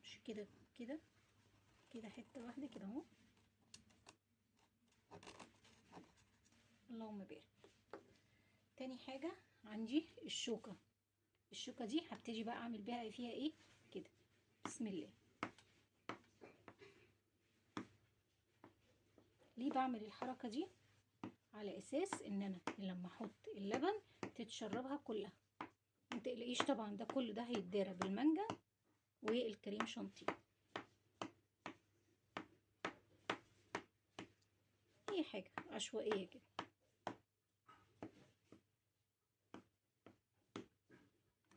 مش كده كده كده حته واحده كده اهو. اللهم بارك. تاني حاجه عندي الشوكة دي هبتدي بقى اعمل بيها فيها ايه كده. بسم الله. ليه بعمل الحركة دي؟ على اساس ان انا لما احط اللبن تتشربها كلها. متقلقيش طبعا، ده كله ده هيتدارى بالمانجا والكريم شانتيه. اي حاجة عشوائية كده.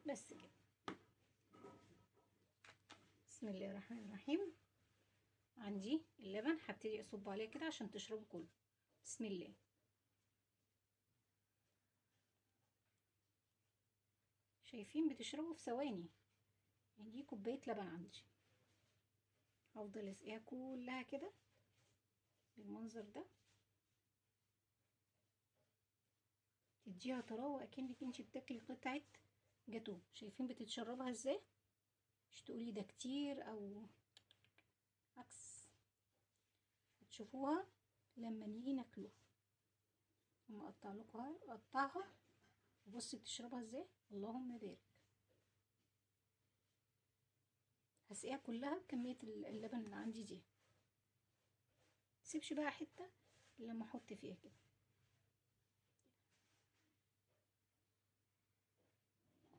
بس كده. بسم الله الرحمن الرحيم. عندي اللبن هبتدي اصب عليه كده عشان تشربه كله. بسم الله. شايفين بتشربه في ثواني. يعني دي كوباية لبن عندي، هفضل اسقيها كلها كده بالمنظر ده، تديها طراوة اكنك انتي بتاكلي قطعة جاتوه. شايفين بتتشربها ازاي؟ مش تقولي ده كتير او عكس، هتشوفوها لما نيجي ناكلوها. اما اقطعها وبصي بتشربها ازاي. اللهم بارك. هسقيها كلها بكمية اللبن اللي عندي دي، متسيبش بقى حتة لما احط فيها كده.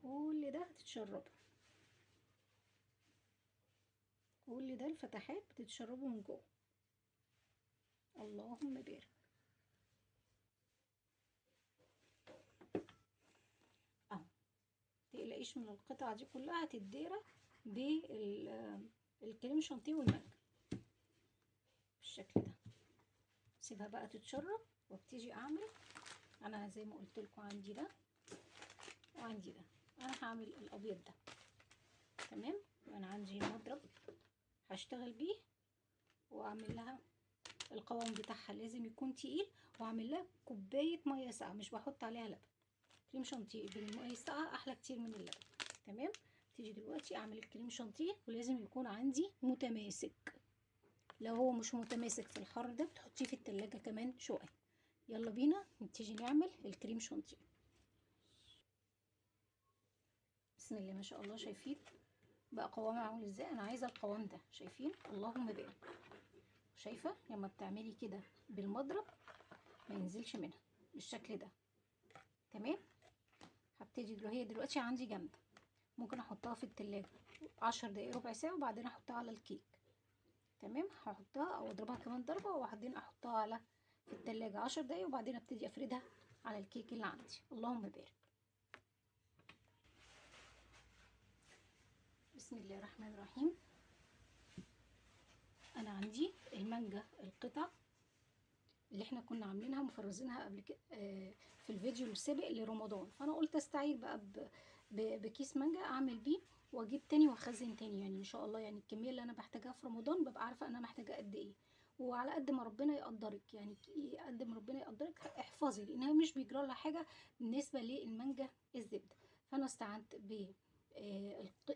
كل ده هتتشربه، كل ده الفتحات بتتشربه من جوه. اللهم بارك. اهو متقلقيش من القطعة دي كلها، هتتدارى بالكريم شانتيه والمانجا بالشكل ده. سيبها بقى تتشرب وابتدي اعمل. انا زي ما قلت لكم عندي ده وعندي ده، انا هعمل الابيض ده تمام. وانا عندي مضرب هشتغل بيه واعمل لها القوام بتاعها لازم يكون تقيل، واعمل لها كوبايه ميه ساقعه، مش بحط عليها لبن. كريم شانتيه بالميه الساقعه احلى كتير من اللبن. تمام. تيجي دلوقتي اعمل الكريم شانتيه ولازم يكون عندي متماسك. لو هو مش متماسك في الحر ده بتحطيه في التلاجة كمان شويه. يلا بينا نبتدي نعمل الكريم شانتيه. بسم الله ما شاء الله. شايفين بقى قوامه عامل ازاي؟ انا عايزه القوام ده. شايفين؟ اللهم بارك. شايفه لما بتعملي كده بالمضرب ما ينزلش منها بالشكل ده. تمام. هبتدي هي دلوقتي عندي جامده، ممكن احطها في التلاجة 10 دقايق ربع ساعه وبعدين احطها على الكيك. تمام. هحطها او اضربها كمان ضربه وبعدين احطها على في التلاجة 10 دقايق وبعدين ابتدي افردها على الكيك اللي عندي. اللهم بارك. بسم الله الرحمن الرحيم. انا عندي المانجا القطع اللي احنا كنا عاملينها مفرزينها قبل كده في الفيديو السابق لرمضان، فانا قلت استعير بقى بكيس مانجا اعمل بيه واجيب تاني واخزن تاني. يعني ان شاء الله يعني الكميه اللي انا بحتاجها في رمضان ببقى عارفه انا محتاجه قد ايه، وعلى قد ما ربنا يقدرك. يعني قد ما ربنا يقدرك احفظي، لانها مش بيجرى لها حاجه بالنسبه للمانجا الزبده. فانا استعنت ب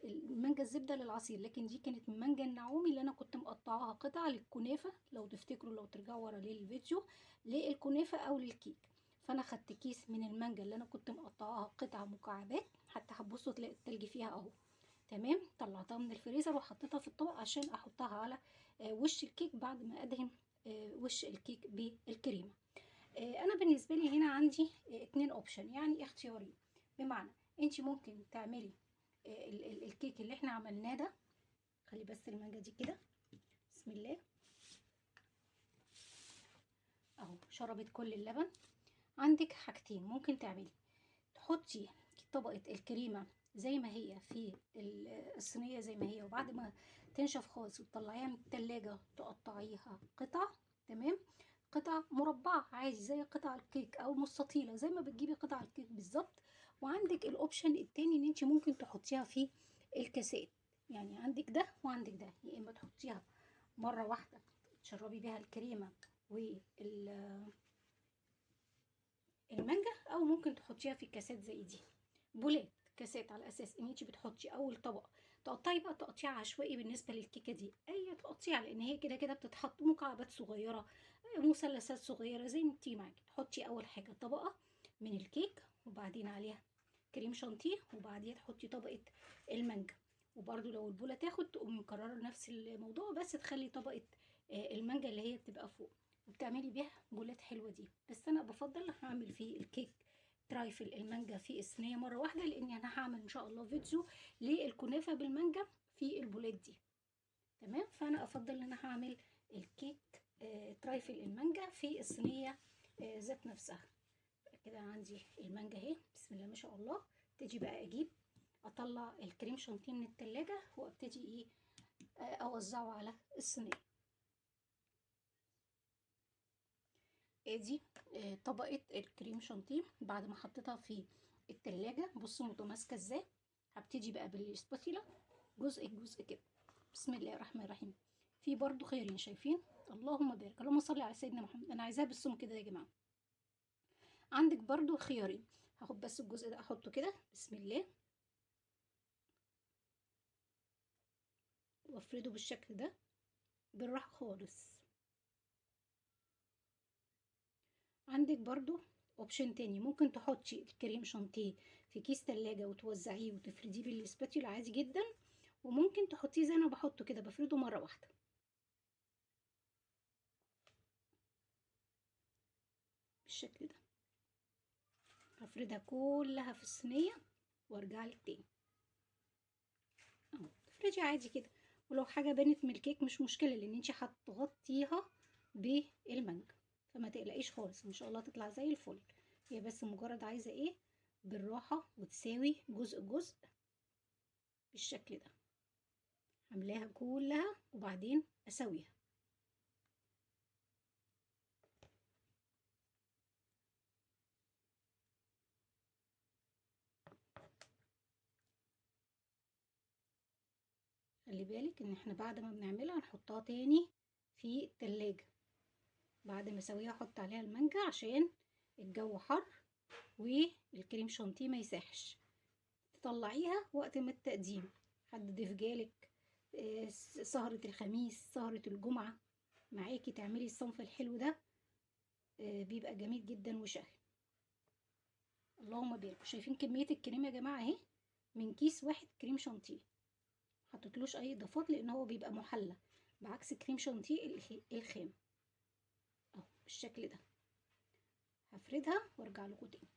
المانجا الزبده للعصير، لكن دي كانت من مانجا النعومي اللي انا كنت مقطعاها قطع للكنافه. لو تفتكروا لو ترجعوا ورا للفيديو للكنافه او للكيك. فانا خدت كيس من المانجا اللي انا كنت مقطعاها قطع مكعبات، حتى هتبصوا تلاقي التلج فيها اهو. تمام. طلعتها من الفريزر وحطيتها في الطبق عشان احطها على وش الكيك بعد ما ادهن وش الكيك بالكريمه. انا بالنسبه لي هنا عندي 2 اوبشن، يعني اختيارين. بمعنى انت ممكن تعملي الكيك اللي احنا عملناه ده. خلي بس المانجا دي كده. بسم الله. اهو شربت كل اللبن. عندك حاجتين ممكن تعملي. تحطي طبقة الكريمة زي ما هي في الصينية زي ما هي، وبعد ما تنشف خالص وتطلعيها من التلاجة تقطعيها قطع. تمام. قطع مربعة عادي زي قطع الكيك او مستطيلة زي ما بتجيبي قطع الكيك بالظبط. وعندك الاوبشن التاني ان انت ممكن تحطيها في الكاسات. يعني عندك ده وعندك ده، يا اما تحطيها مرة واحدة تشربي بيها الكريمة والمانجا، او ممكن تحطيها في كاسات زي دي، بولات كاسات، على اساس ان انت بتحطي اول طبق تقطعي بقى تقطيع عشوائي بالنسبه للكيكه دي، اي تقطيع، لان هي كده كده بتتحط مكعبات صغيره مثلثات صغيره زي ما تيجي معاكي. تحطي اول حاجه طبقه من الكيك وبعدين عليها كريم شانتيه، وبعدين تحطي طبقة المانجا. وبرده لو البولة تاخد تقومي مكررة نفس الموضوع، بس تخلي طبقة المانجا اللي هي بتبقى فوق، وبتعملي بيها بولات حلوة دي. بس انا بفضل هعمل فيه الكيك ترايفل المانجا في الصينية مرة واحدة، لاني انا هعمل ان شاء الله فيديو للكنافة بالمانجا في البولات دي. تمام، فانا افضل ان انا هعمل الكيك ترايفل المانجا في الصينية ذات نفسها. كده عندي المانجا اهي، بسم الله ما شاء الله. ابتدي بقى اجيب اطلع الكريم شانتيه من التلاجة، وابتدي ايه اوزعه على الصينيه. ادي طبقه الكريم شانتيه بعد ما حطيتها في التلاجة. بصوا متماسكه ازاي. هبتدي بقى بالسباتيلا جزء جزء كده. بسم الله الرحمن الرحيم. في برضو خيارين، شايفين؟ اللهم بارك، اللهم صل على سيدنا محمد. انا عايزاها بالسم كده يا جماعه. عندك برضو خيارين. هاخد بس الجزء ده احطه كده، بسم الله، وافرده بالشكل ده بالراحه خالص. عندك برضو اوبشن تاني، ممكن تحطي الكريم شانتيه في كيس تلاجة وتوزعيه وتفرديه بالسباتيولا عادي جدا، وممكن تحطيه زي انا بحطه كده، بفرده مره واحده بالشكل ده. هفردها كلها في الصينيه وارجع لك تاني اهو. تفردي عادي كده، ولو حاجه بانت من الكيك مش مشكله، لان انت هتغطيها بالمانجا، فما تقلقيش خالص، ان شاء الله تطلع زي الفل. هي بس مجرد عايزه ايه، بالراحه وتساوي جزء جزء بالشكل ده. عاملاها كلها وبعدين اسويها. خلي بالك ان احنا بعد ما بنعملها نحطها تاني في التلاجة. بعد ما اسويها احط عليها المانجا عشان الجو حر والكريم شانتيه ما يساحش. تطلعيها وقت ما التقديم، حد ضيف جالك، سهرة الخميس، سهرة الجمعة معاكي، تعملي الصنف الحلو ده بيبقى جميل جدا وشهي. اللهم بارك. شايفين كمية الكريم يا جماعة اهي، من كيس واحد كريم شانتيه، محطتلوش اي اضافات لان هو بيبقى محلى، بعكس كريم شانتيه الخام اهو بالشكل ده. هفردها وارجع لكم تاني.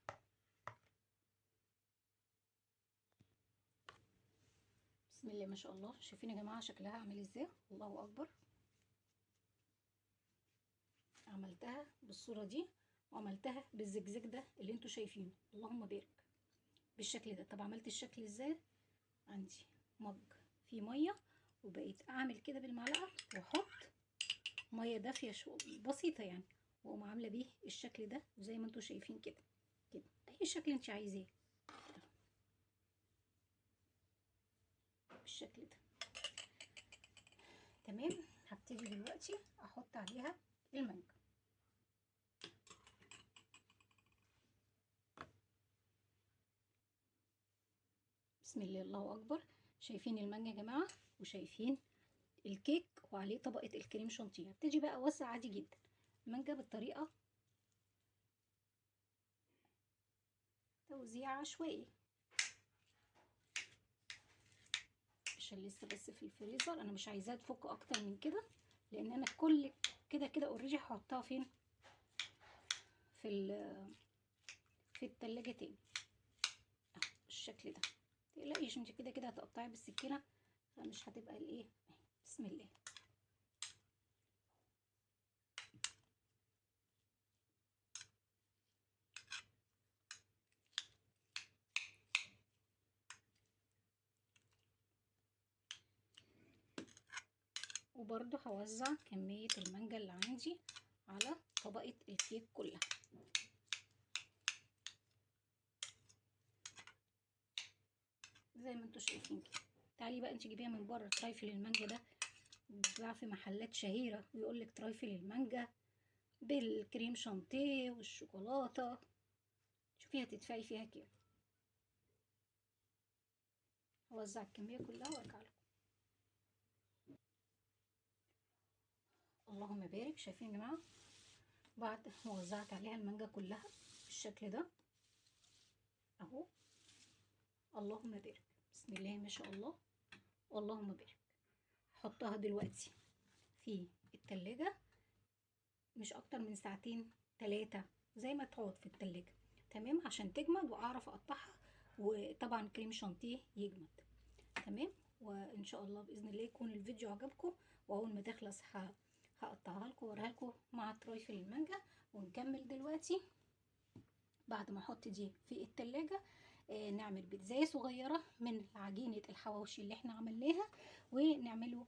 بسم الله ما شاء الله. شايفين يا جماعه شكلها عامل ازاي؟ الله اكبر. عملتها بالصوره دي وعملتها بالزجزاج ده اللي انتوا شايفينه، اللهم بارك، بالشكل ده. طب عملت الشكل ازاي؟ عندي مج فيه ميه، وبقيت اعمل كده بالمعلقه واحط ميه دافيه بسيطه يعني، واقوم عامله بيه الشكل ده زي ما انتوا شايفين كده. كده اي شكل انت عايزاه بالشكل ده. تمام. هبتدي دلوقتي احط عليها المانجا. بسم الله الله اكبر. شايفين المانجا يا جماعه، وشايفين الكيك وعليه طبقه الكريم شانتيه. هبتدي بقى اوسع عادي جدا المانجا بالطريقه توزيع عشوائي، عشان لسه بس في الفريزر، انا مش عايزاها تفك اكتر من كده، لان انا كل كده اوريدي هحطها فين، في في التلاجة تاني اهو بالشكل ده. متقلقيش، انت كده هتقطعي بالسكينه، فمش هتبقى الايه. بسم الله. وبرده هوزع كمية المانجا اللي عندي على طبقة الكيك كلها. زي ما انتوا شايفين كده. تعالي بقى انت جيبيها من بره، ترايفل المانجا ده بيتباع في محلات شهيرة، ويقولك ترايفل المانجا بالكريم شانتيه والشوكولاتة. شوفي هتدفعي فيها كام. هوزع الكمية كلها وارجع لكم. اللهم بارك. شايفين يا جماعة بعد ما وزعت عليها المانجا كلها بالشكل ده، اهو. اللهم بارك، بسم الله ما شاء الله، اللهم بارك. هحطها دلوقتي في التلاجة مش اكتر من ساعتين 3 زي ما تقعد في التلاجة، تمام، عشان تجمد واعرف اقطعها، وطبعا كريم شانتيه يجمد. تمام. وان شاء الله باذن الله يكون الفيديو عجبكم، واول ما تخلص هقطعها لكم واوريها لكم مع ترايفل المانجا. ونكمل دلوقتي بعد ما احط دي في التلاجة. نعمل بيتزاية صغيرة من عجينة الحواوشي اللي احنا عملناها، ونعمله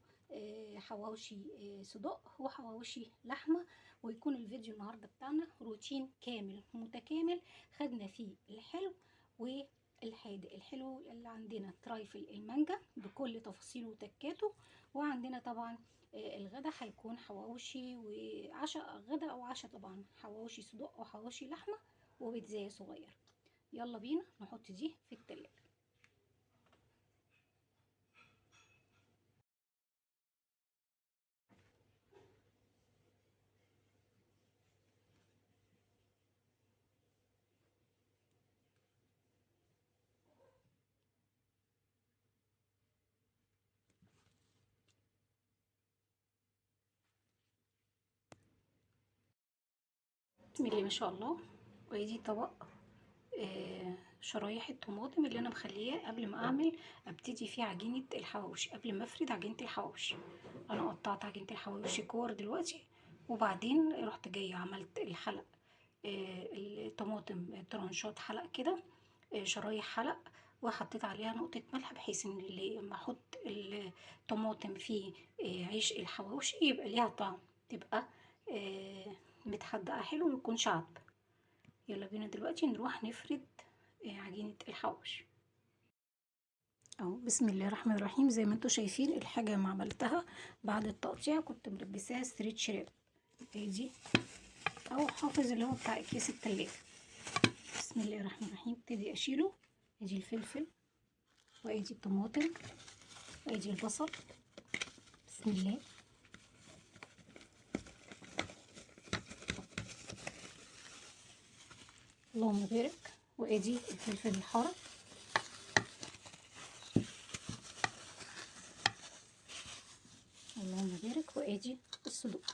حواوشي صدق وحواوشي لحمة. ويكون الفيديو النهاردة بتاعنا روتين كامل متكامل، خدنا فيه الحلو والحادق. الحلو اللي عندنا ترايفل المانجا بكل تفاصيله وتكاته، وعندنا طبعا الغدا هيكون حواوشي، وعشاء غدا او عشاء طبعا حواوشي صدق وحواوشي لحمة وبيتزاية صغيرة. يلا بينا نحط دي في التلاجة. بسم الله ما شاء الله. وادي طبق شرايح الطماطم اللي انا مخلياه قبل ما ابتدي فيه عجينه الحواوشي، قبل ما افرد عجينه الحواوشي. انا قطعت عجينه الحواوشي كور دلوقتي، وبعدين رحت جايه عملت الحلق، الطماطم ترانشات حلق كده، شرايح حلق، وحطيت عليها نقطه ملح بحيث ان لما احط الطماطم في عيش الحواوشي يبقى ليها طعم، تبقى متحدقه حلو ومتكونش عضب. يلا بينا دلوقتي نروح نفرد عجينة الحواوشي اهو. بسم الله الرحمن الرحيم. زي ما انتوا شايفين الحاجة ما عملتها بعد التقطيع كنت ملبساها ستريتش راب دي، او حافظ اللي هو بتاع كيس التلاجة. بسم الله الرحمن الرحيم. ابتدي اشيله. ادي الفلفل، وادي الطماطم، وادي البصل. بسم الله. اللهم بارك. وادي الفلفل الحار، اللهم بارك. وادي الصدوق،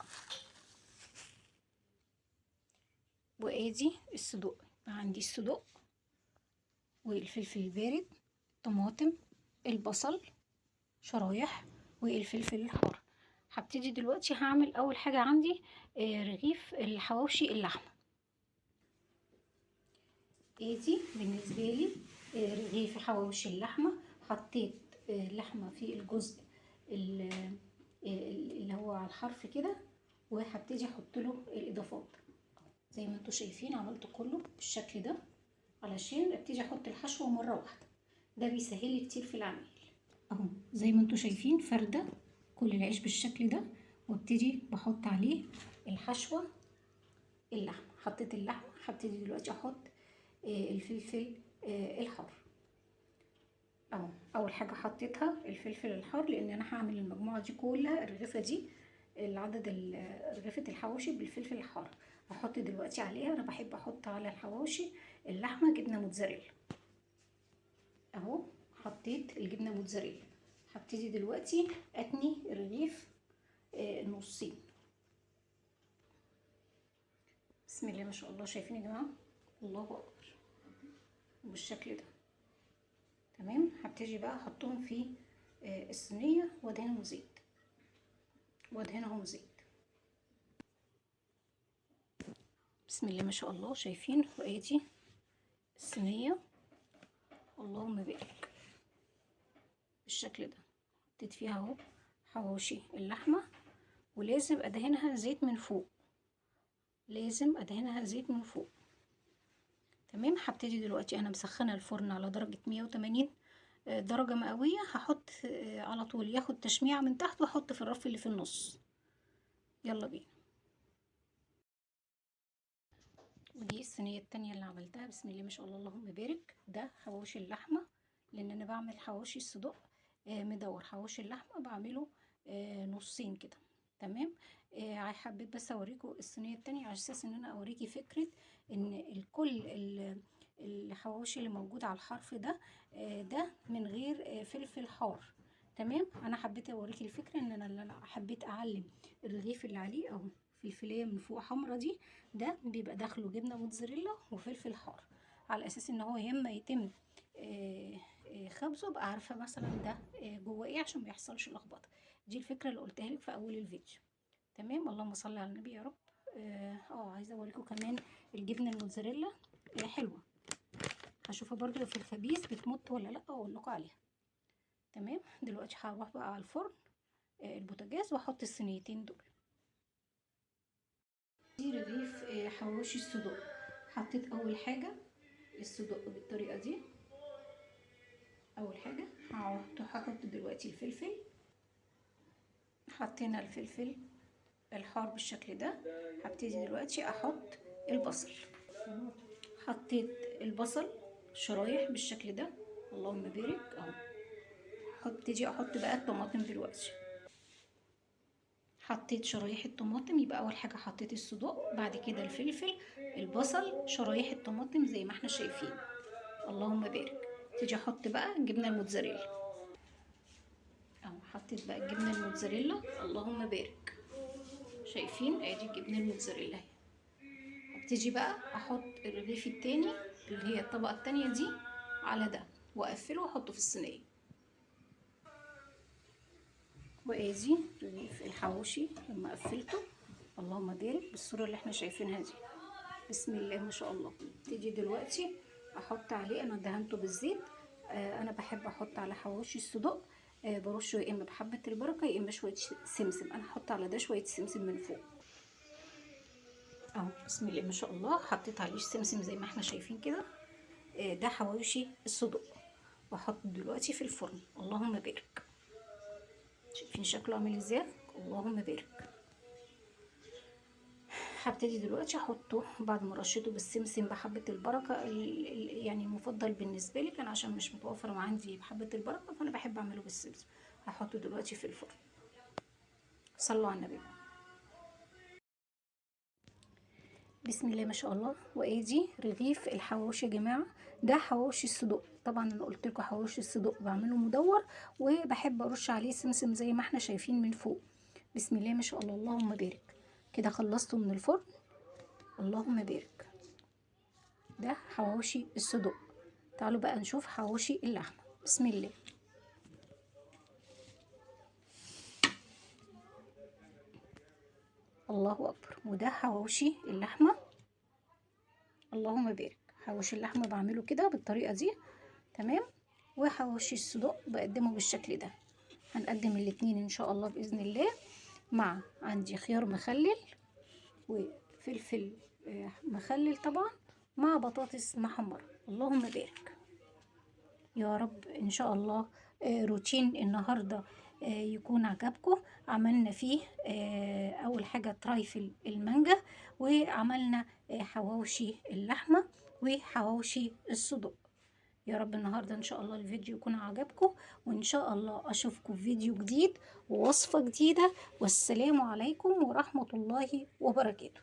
وادي الصدوق. عندي الصدوق والفلفل البارد، طماطم، البصل شرايح، والفلفل الحار. هبتدي دلوقتي هعمل اول حاجة عندي رغيف الحواوشي اللحمة. ادي بالنسبة لي رغيف حواوشي اللحمة. حطيت اللحمة في الجزء اللي هو على الحرف كده، وهبتدي احط له الاضافات زي ما انتوا شايفين. عملت كله بالشكل ده علشان ابتدي احط الحشوة مرة واحدة، ده بيسهل لي كتير في العمل. اهو زي ما انتوا شايفين فردة كل العيش بالشكل ده، وابتدي بحط عليه الحشوة اللحمة. حطيت اللحمة، هبتدي دلوقتي احط الفلفل الحار. اهو اول حاجة حطيتها الفلفل الحار، لان انا هعمل المجموعة دي كلها، الرغيفة دي العدد رغيفة الحواوشي بالفلفل الحار. هحط دلوقتي عليها، انا بحب احط على الحواوشي اللحمة جبنة موتزاريلا. اهو حطيت الجبنة موتزاريلا. هبتدي دلوقتي اتني الرغيف نصين. بسم الله ما شاء الله. شايفين يا جماعة؟ الله اكبر. بالشكل ده تمام. هبتدي بقى احطهم في الصينية وادهنهم زيت، وادهنهم زيت. بسم الله ما شاء الله. شايفين؟ وادي الصينية، اللهم بارك، بالشكل ده. حطيت فيها اهو حواوشي اللحمة، ولازم ادهنها زيت من فوق، لازم ادهنها زيت من فوق. تمام. هبتدي دلوقتي، انا مسخنه الفرن على درجه 180 درجه مئويه. هحط على طول ياخد تشميعه من تحت، واحط في الرف اللي في النص. يلا بينا. ودي الصينيه التانية اللي عملتها. بسم الله ما شاء الله، اللهم بارك. ده حواوشي اللحمه، لان انا بعمل حواوشي الصدق مدور. حواوشي اللحمه بعمله نصين كده. تمام. حبيت بس اوريكم الصينيه التانية على اساس ان انا اوريكي فكره ان الكل الحواوشي اللي موجود على الحرف ده ده من غير فلفل حار. تمام. انا حبيت اوريكي الفكره ان انا حبيت اعلم الرغيف اللي عليه اهو فلفليه من فوق حمرا دي، ده بيبقى داخله جبنه موتزاريلا وفلفل حار، على اساس ان هو يما يتم خبزه ابقى عارفه مثلا ده جوه ايه عشان ما يحصلش لخبطه. دي الفكره اللي قلتها لك في اول الفيديو. تمام. اللهم صل على النبي يا رب. عايزه اوريكم كمان الجبنه الموتزاريلا حلوه، هشوفها برضو في الخبيز بتمط ولا لا واقول لكم عليها. تمام. دلوقتي هروح بقى على الفرن البوتاجاز واحط الصينيتين دول. دي رغيف حواوشي الصدوق. حطيت اول حاجه الصدوق بالطريقه دي. اول حاجه هحط دلوقتي الفلفل. حطينا الفلفل الحار بالشكل ده. هبتدي دلوقتي احط البصل. حطيت البصل شرايح بالشكل ده. اللهم بارك اهو. هبتدي احط بقى الطماطم دلوقتي. حطيت شرايح الطماطم، يبقى اول حاجه حطيت الصدوق، بعد كده الفلفل، البصل، شرايح الطماطم زي ما احنا شايفين. اللهم بارك. تيجي احط بقى الجبنه الموتزاريلا اهو. حطيت بقى الجبنه الموتزاريلا. اللهم بارك. شايفين ادي الجبنه الموتزاريلا اهي. هبتدي بقى احط الرغيف التاني اللي هي الطبقه التانيه دي على ده واقفله واحطه في الصينيه. وادي رغيف الحواوشي لما قفلته. اللهم بارك بالصوره اللي احنا شايفينها دي. بسم الله ما شاء الله. تيجي دلوقتي احط عليه، انا دهنته بالزيت. انا بحب احط على حواوشي الصدق برشه يا اما بحبه البركه يا اما شويه سمسم. انا هحط على ده شويه سمسم من فوق اهو. بسم الله ما شاء الله. حطيت عليه سمسم زي ما احنا شايفين كده. ده حواوشي الصدق. واحطه دلوقتي في الفرن. اللهم بارك. شايفين شكله عامل ازاي؟ اللهم بارك. هبتدي دلوقتي احطه بعد ما رشيته بالسمسم بحبه البركه يعني المفضل بالنسبه لي كان عشان مش متوفر عندي بحبه البركه، فانا بحب اعمله بالسمسم. هحطه دلوقتي في الفرن. صلوا على النبي. بسم الله ما شاء الله. وادي رغيف الحواوشي يا جماعه. ده حواوشي الصدق. طبعا انا قلت لكم حواوشي الصدق بعمله مدور وبحب ارش عليه سمسم زي ما احنا شايفين من فوق. بسم الله ما شاء الله. اللهم بارك. كده خلصته من الفرن. اللهم بارك. ده حواوشي الصدق. تعالوا بقى نشوف حواوشي اللحمه. بسم الله. الله اكبر. وده حواوشي اللحمه. اللهم بارك. حواوشي اللحمه بعمله كده بالطريقه دي. تمام. وحواوشي الصدق بقدمه بالشكل ده. هنقدم الاتنين ان شاء الله باذن الله. مع عندي خيار مخلل وفلفل مخلل طبعا مع بطاطس محمره. اللهم بارك. يا رب ان شاء الله روتين النهارده يكون عجبكم. عملنا فيه اول حاجه ترايفل المانجا، وعملنا حواوشي اللحمه وحواوشي الصدق. يا رب النهارده ان شاء الله الفيديو يكون عجبكم، وان شاء الله اشوفكم في فيديو جديد ووصفه جديده. والسلام عليكم ورحمه الله وبركاته.